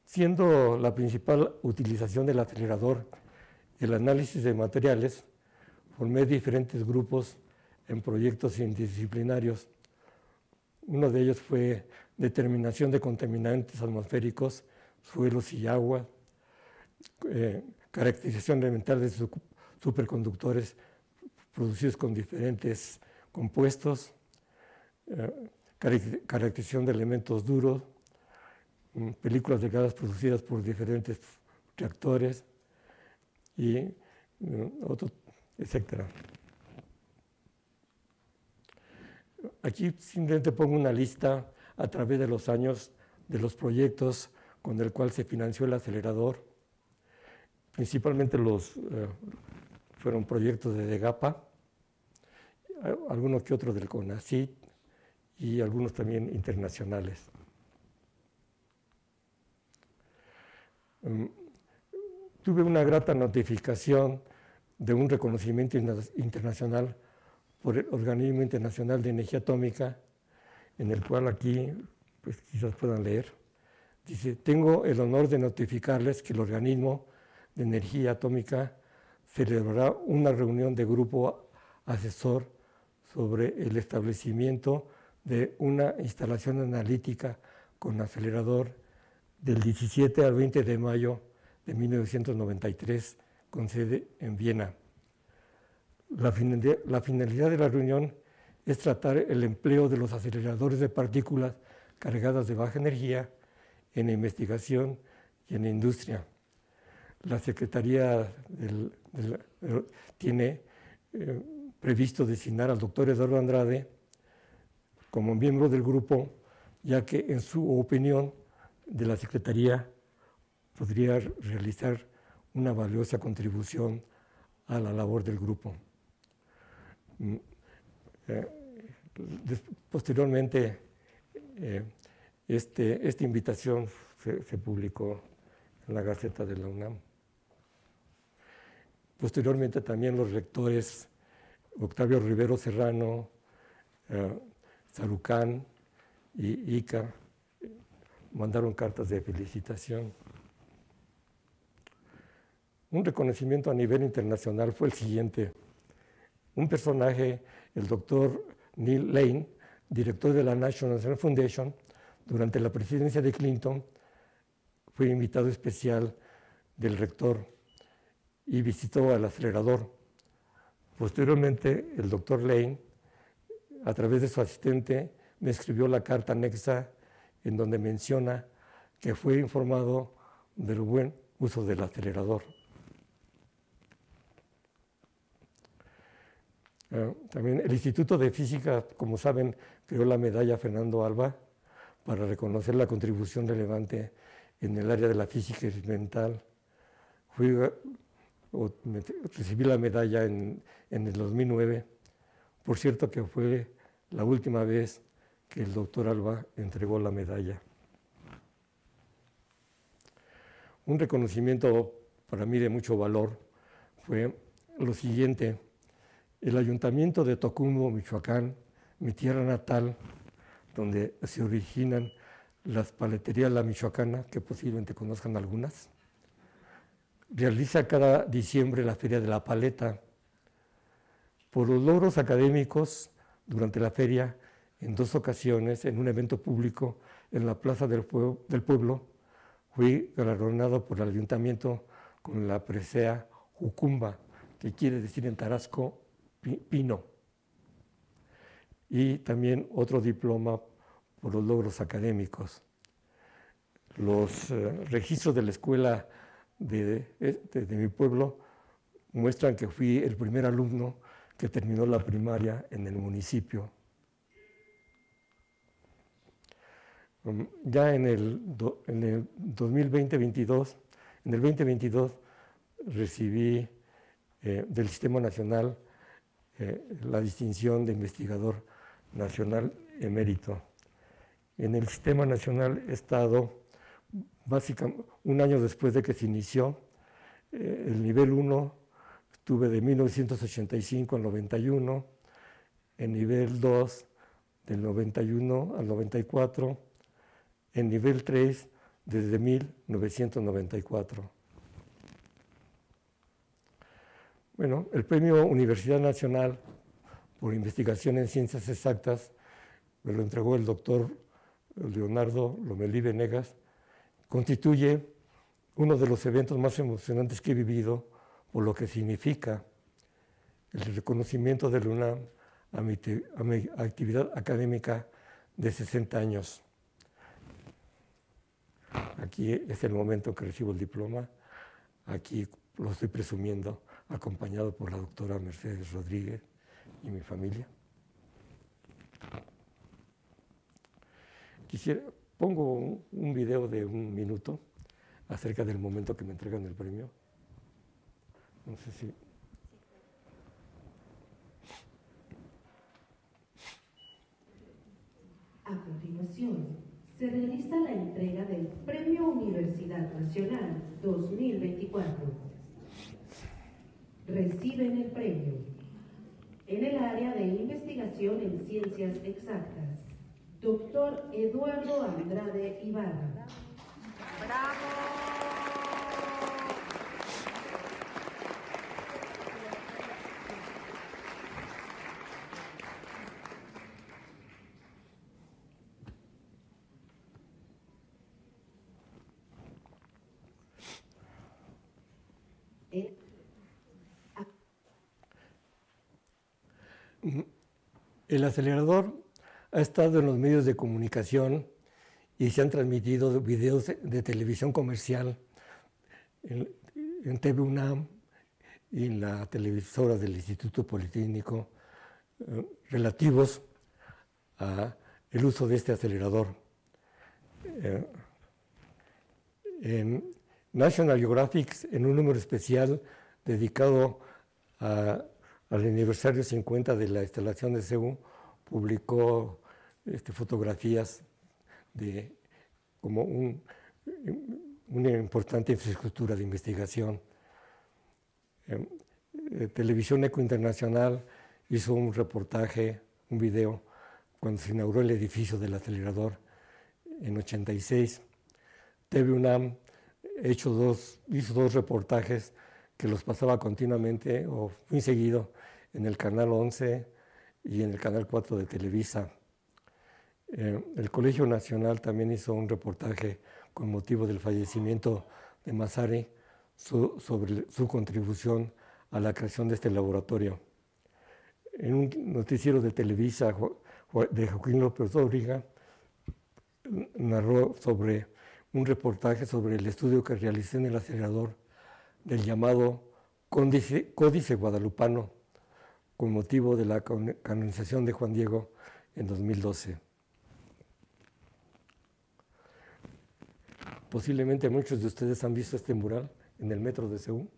Siendo la principal utilización del acelerador el análisis de materiales, formé diferentes grupos en proyectos interdisciplinarios. Uno de ellos fue determinación de contaminantes atmosféricos, suelos y agua, caracterización elemental de superconductores producidos con diferentes compuestos, caracterización de elementos duros, películas delgadas producidas por diferentes reactores y etc. Aquí simplemente pongo una lista a través de los años de los proyectos con el cual se financió el acelerador. Principalmente fueron proyectos de DEGAPA, algunos que otros del CONACYT y algunos también internacionales. Tuve una grata notificación de un reconocimiento internacional por el Organismo Internacional de Energía Atómica, en el cual aquí pues, quizás puedan leer. Dice, tengo el honor de notificarles que el Organismo de Energía Atómica celebrará una reunión de grupo asesor sobre el establecimiento de una instalación analítica con acelerador del 17 al 20 de mayo de 1993, con sede en Viena. La finalidad de la reunión es tratar el empleo de los aceleradores de partículas cargadas de baja energía en la investigación y en la industria. La Secretaría tiene previsto designar al doctor Eduardo Andrade como miembro del grupo, ya que en su opinión de la Secretaría podría realizar una valiosa contribución a la labor del grupo. Posteriormente, esta invitación se publicó en la Gaceta de la UNAM. Posteriormente también los rectores Octavio Rivero Serrano, Sarucán y Ica mandaron cartas de felicitación. Un reconocimiento a nivel internacional fue el siguiente. Un personaje, el doctor Neil Lane, director de la National Science Foundation, durante la presidencia de Clinton, fue invitado especial del rector y visitó al acelerador. Posteriormente, el doctor Lane, a través de su asistente, me escribió la carta anexa en donde menciona que fue informado del buen uso del acelerador. También el Instituto de Física, como saben, creó la medalla Fernando Alba para reconocer la contribución relevante en el área de la física experimental. Recibí la medalla en el 2009. Por cierto que fue la última vez que el doctor Alba entregó la medalla. Un reconocimiento para mí de mucho valor fue lo siguiente. El ayuntamiento de Tocumbo, Michoacán, mi tierra natal, donde se originan las paleterías La Michoacana, que posiblemente conozcan algunas, realiza cada diciembre la Feria de la Paleta. Por los logros académicos durante la feria, en 2 ocasiones, en un evento público en la Plaza del Pueblo, fui galardonado por el ayuntamiento con la presea Jucumba, que quiere decir en tarasco pino, y también otro diploma por los logros académicos. Los registros de la escuela de mi pueblo muestran que fui el primer alumno que terminó la primaria en el municipio. Ya en el 2020-22, en el 2022 recibí del Sistema Nacional la distinción de investigador nacional emérito. En el Sistema Nacional he estado básicamente un año después de que se inició. El nivel 1 estuve de 1985 al 91, en nivel 2 del 91 al 94, en nivel 3 desde 1994. Bueno, el Premio Universidad Nacional por Investigación en Ciencias Exactas me lo entregó el doctor Leonardo Lomelí Venegas. Constituye uno de los eventos más emocionantes que he vivido por lo que significa el reconocimiento de la UNAM a mi actividad académica de 60 años. Aquí es el momento en que recibo el diploma. Aquí lo estoy presumiendo, acompañado por la doctora Mercedes Rodríguez y mi familia. Pongo un video de 1 minuto acerca del momento que me entregan el premio. No sé si... A continuación, se realiza la entrega del Premio Universidad Nacional 2024. Reciben el premio en el área de investigación en ciencias exactas, Dr. Eduardo Andrade Ibarra. ¡Bravo! El acelerador ha estado en los medios de comunicación y se han transmitido videos de televisión comercial en TV UNAM y en la televisora del Instituto Politécnico relativos al uso de este acelerador. En National Geographic, en un número especial dedicado al aniversario 50 de la instalación de CEU, publicó fotografías de como una importante infraestructura de investigación. Televisión Eco Internacional hizo un reportaje, un video, cuando se inauguró el edificio del acelerador en 86. TV UNAM hizo 2 reportajes que los pasaba continuamente o muy seguido en el Canal 11 y en el Canal 4 de Televisa. El Colegio Nacional también hizo un reportaje con motivo del fallecimiento de Massari sobre su contribución a la creación de este laboratorio. En un noticiero de Televisa de Joaquín López Dóriga narró sobre un reportaje sobre el estudio que realicé en el acelerador del llamado Códice Guadalupano, con motivo de la canonización de Juan Diego en 2012. Posiblemente muchos de ustedes han visto este mural en el metro de Seúl.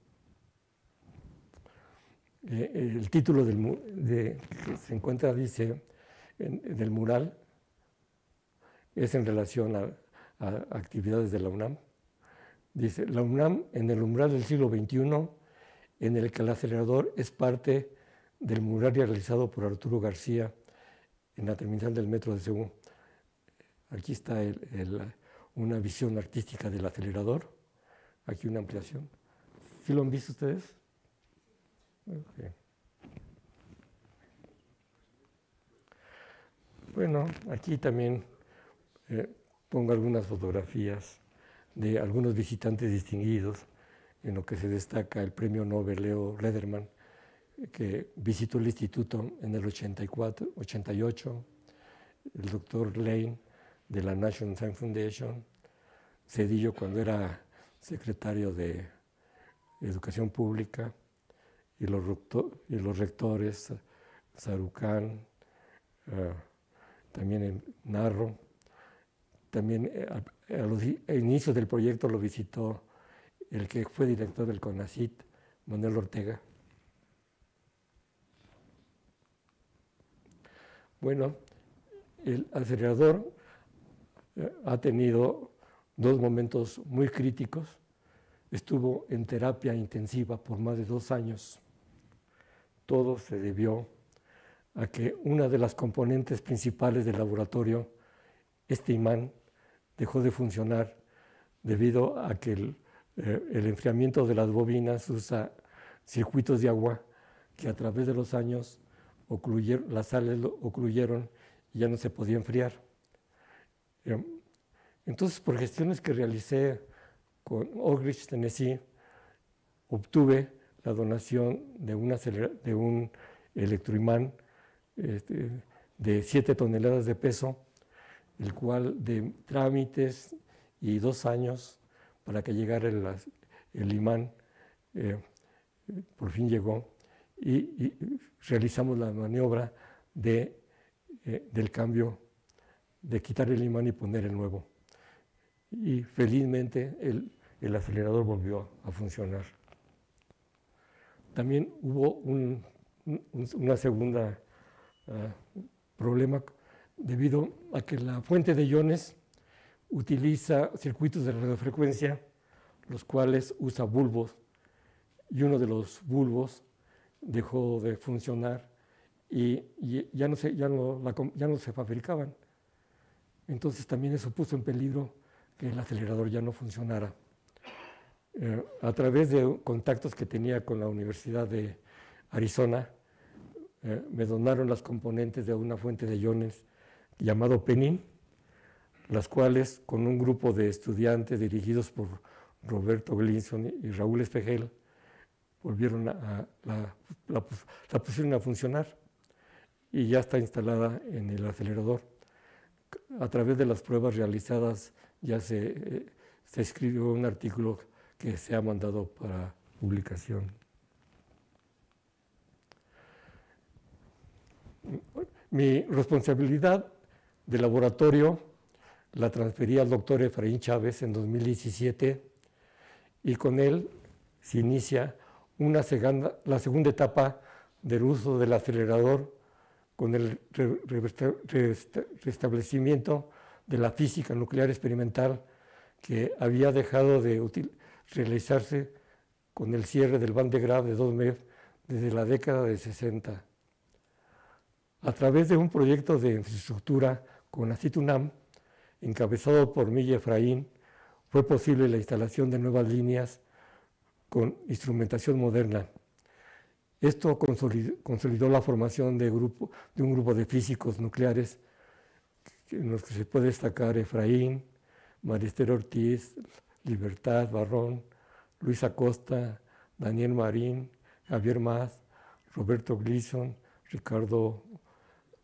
El título que se encuentra, dice, del mural, es en relación a actividades de la UNAM. Dice, la UNAM en el umbral del siglo XXI, en el que el acelerador es parte del mural realizado por Arturo García en la terminal del metro de Seúl. Aquí está una visión artística del acelerador. Aquí una ampliación. ¿Sí lo han visto ustedes? Okay. Bueno, aquí también pongo algunas fotografías de algunos visitantes distinguidos, en lo que se destaca el premio Nobel Leo Lederman, que visitó el instituto en el 88, el doctor Lane de la National Science Foundation, Cedillo cuando era secretario de Educación Pública, y los rectores, Sarucán, también en Narro. También al inicio del proyecto lo visitó el que fue director del CONACYT, Manuel Ortega. Bueno, el acelerador ha tenido dos momentos muy críticos. Estuvo en terapia intensiva por más de 2 años. Todo se debió a que una de las componentes principales del laboratorio, este imán, dejó de funcionar debido a que el enfriamiento de las bobinas usa circuitos de agua que a través de los años las sales lo ocluyeron y ya no se podía enfriar. Entonces, por gestiones que realicé con Oak Ridge, Tennessee, obtuve la donación de un electroimán de 7 toneladas de peso, el cual de trámites y 2 años para que llegara el imán, por fin llegó, y realizamos la maniobra del cambio, de quitar el imán y poner el nuevo. Y felizmente el acelerador volvió a funcionar. También hubo una segunda problema debido a que la fuente de iones utiliza circuitos de radiofrecuencia, los cuales usa bulbos, y uno de los bulbos dejó de funcionar y ya no se fabricaban. Entonces también eso puso en peligro que el acelerador ya no funcionara. A través de contactos que tenía con la Universidad de Arizona, me donaron las componentes de una fuente de iones llamado Penin, las cuales con un grupo de estudiantes dirigidos por Roberto Glinson y Raúl Espejel volvieron la pusieron a funcionar y ya está instalada en el acelerador. A través de las pruebas realizadas ya se escribió un artículo que se ha mandado para publicación. Mi responsabilidad de laboratorio la transferí al doctor Efraín Chávez en 2017 y con él se inicia la segunda etapa del uso del acelerador con el restablecimiento de la física nuclear experimental que había dejado de realizarse con el cierre del Van de Graaff de 2 MeV desde la década de 60. A través de un proyecto de infraestructura con CONACYT-UNAM, encabezado por mí y Efraín, fue posible la instalación de nuevas líneas con instrumentación moderna. Esto consolidó la formación de un grupo de físicos nucleares en los que se puede destacar Efraín, Marister Ortiz, Libertad Barrón, Luis Acosta, Daniel Marín, Javier Mas, Roberto Gleason, Ricardo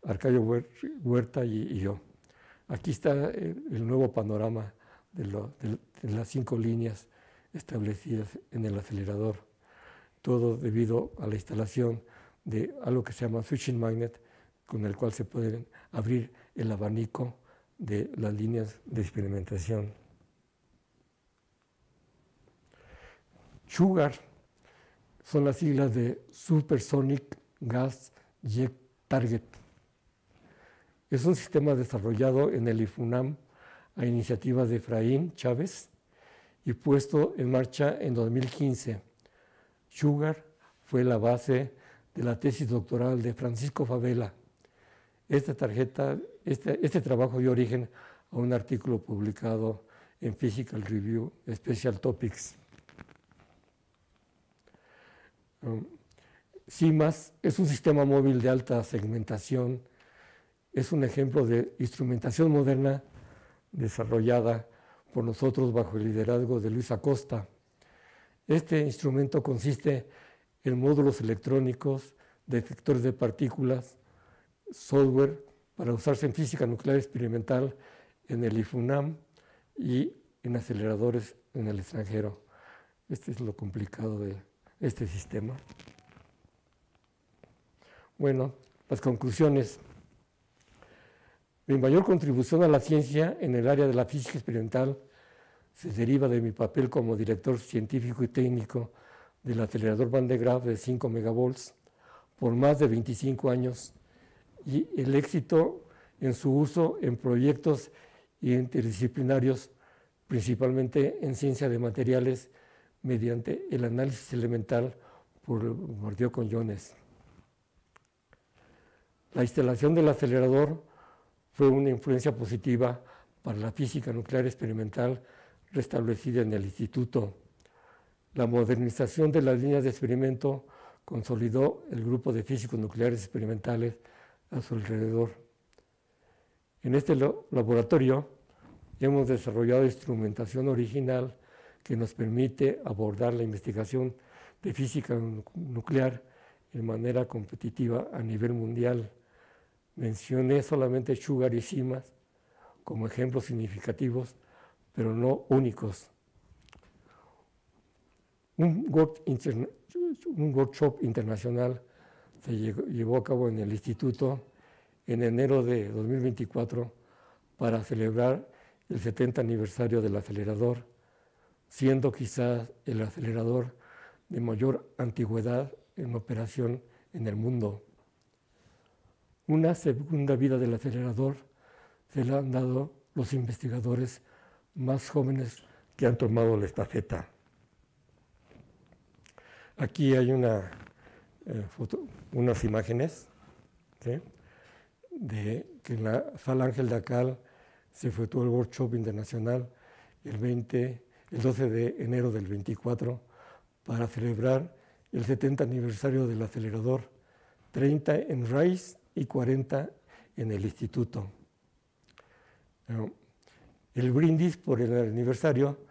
Arcadio Huerta y yo. Aquí está el nuevo panorama de las 5 líneas establecidas en el acelerador. Todo debido a la instalación de algo que se llama switching magnet, con el cual se puede abrir el abanico de las líneas de experimentación. SUGAR son las siglas de Supersonic Gas Jet Target. Es un sistema desarrollado en el IFUNAM a iniciativas de Efraín Chávez y puesto en marcha en 2015. SUGAR fue la base de la tesis doctoral de Francisco Favela. Este trabajo dio origen a un artículo publicado en Physical Review Special Topics. CIMAS es un sistema móvil de alta segmentación, es un ejemplo de instrumentación moderna desarrollada por nosotros bajo el liderazgo de Luis Acosta. Este instrumento consiste en módulos electrónicos, detectores de partículas, software para usarse en física nuclear experimental en el IFUNAM y en aceleradores en el extranjero. Este es lo complicado de este sistema. Bueno, las conclusiones. Mi mayor contribución a la ciencia en el área de la física experimental se deriva de mi papel como director científico y técnico del acelerador Van de Graaff de 5 megavolts por más de 25 años y el éxito en su uso en proyectos interdisciplinarios, principalmente en ciencia de materiales, mediante el análisis elemental por el bombardeo con iones. La instalación del acelerador fue una influencia positiva para la física nuclear experimental restablecida en el instituto. La modernización de las líneas de experimento consolidó el grupo de físicos nucleares experimentales a su alrededor. En este laboratorio hemos desarrollado instrumentación original que nos permite abordar la investigación de física nuclear de manera competitiva a nivel mundial. Mencioné solamente Sugar y CIMAS como ejemplos significativos, pero no únicos. Un workshop internacional se llevó a cabo en el instituto en enero de 2024 para celebrar el 70 aniversario del acelerador, siendo quizás el acelerador de mayor antigüedad en operación en el mundo. Una segunda vida del acelerador se la han dado los investigadores más jóvenes que han tomado la estafeta. Aquí hay unas imágenes, ¿sí?, de que en la Sala Ángel de Acal se efectuó el workshop internacional el 12 de enero del 24 para celebrar el 70 aniversario del acelerador, 30 en RAIS y 40 en el instituto. El brindis por el aniversario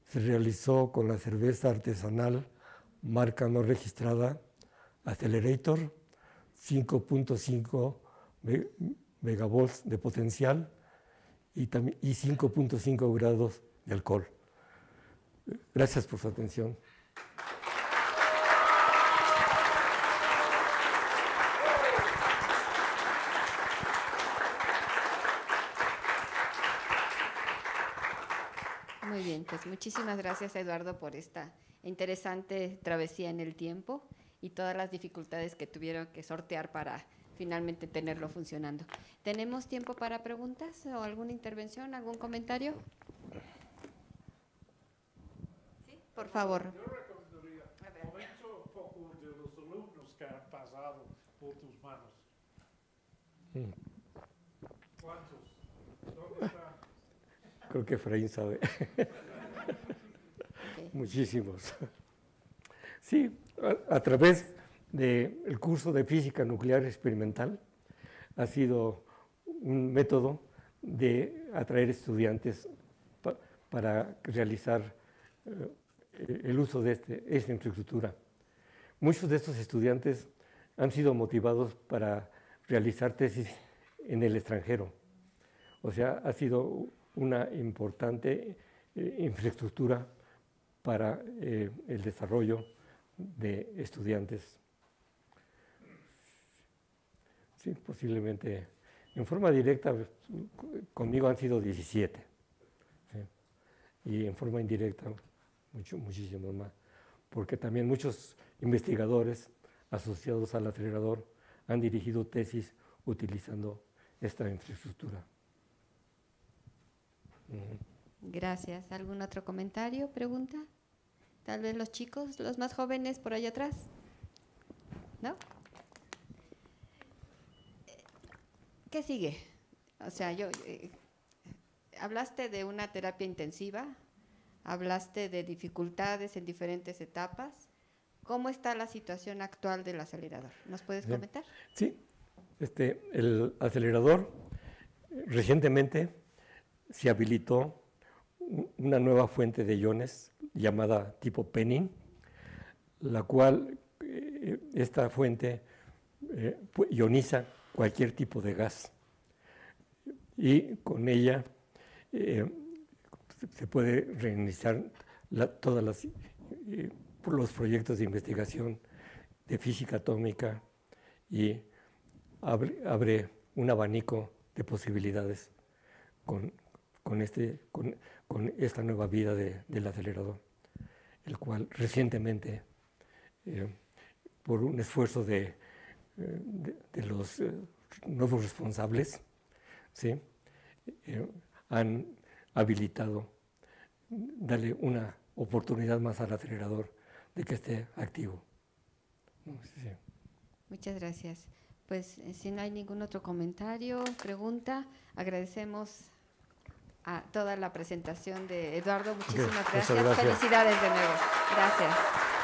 se realizó con la cerveza artesanal marca no registrada Accelerator, 5.5 megavolts de potencial y 5.5 grados de alcohol. Gracias por su atención. Muy bien, pues muchísimas gracias, Eduardo, por esta interesante travesía en el tiempo y todas las dificultades que tuvieron que sortear para finalmente tenerlo funcionando. ¿Tenemos tiempo para preguntas o alguna intervención, algún comentario? Sí, por favor. Yo recomendaría, comenta un poco de los alumnos que han pasado por tus manos. ¿Cuántos? ¿Dónde están? Creo que Efraín sabe. Okay. Muchísimos. Sí, a través del curso de física nuclear experimental ha sido un método de atraer estudiantes para realizar el uso de esta infraestructura. Muchos de estos estudiantes han sido motivados para realizar tesis en el extranjero. O sea, ha sido una importante infraestructura para el desarrollo de estudiantes. Sí, posiblemente. En forma directa, conmigo han sido 17. ¿Sí? Y en forma indirecta, muchísimos más. Porque también muchos investigadores asociados al acelerador han dirigido tesis utilizando esta infraestructura. Gracias. ¿Algún otro comentario, pregunta? Tal vez los chicos, los más jóvenes por allá atrás. ¿No? ¿Qué sigue? O sea, hablaste de una terapia intensiva, hablaste de dificultades en diferentes etapas. ¿Cómo está la situación actual del acelerador? ¿Nos puedes comentar? Sí, el acelerador recientemente se habilitó una nueva fuente de iones llamada tipo Penning, la cual esta fuente ioniza cualquier tipo de gas y con ella se puede reiniciar todas los proyectos de investigación de física atómica y abre un abanico de posibilidades con esta nueva vida del acelerador, el cual recientemente, por un esfuerzo de los nuevos responsables, ¿sí? Han habilitado darle una oportunidad más al acelerador de que esté activo. Sí. Muchas gracias. Pues si no hay ningún otro comentario, pregunta, agradecemos a toda la presentación de Eduardo. Muchísimas gracias. Gracias. Felicidades de nuevo. Gracias.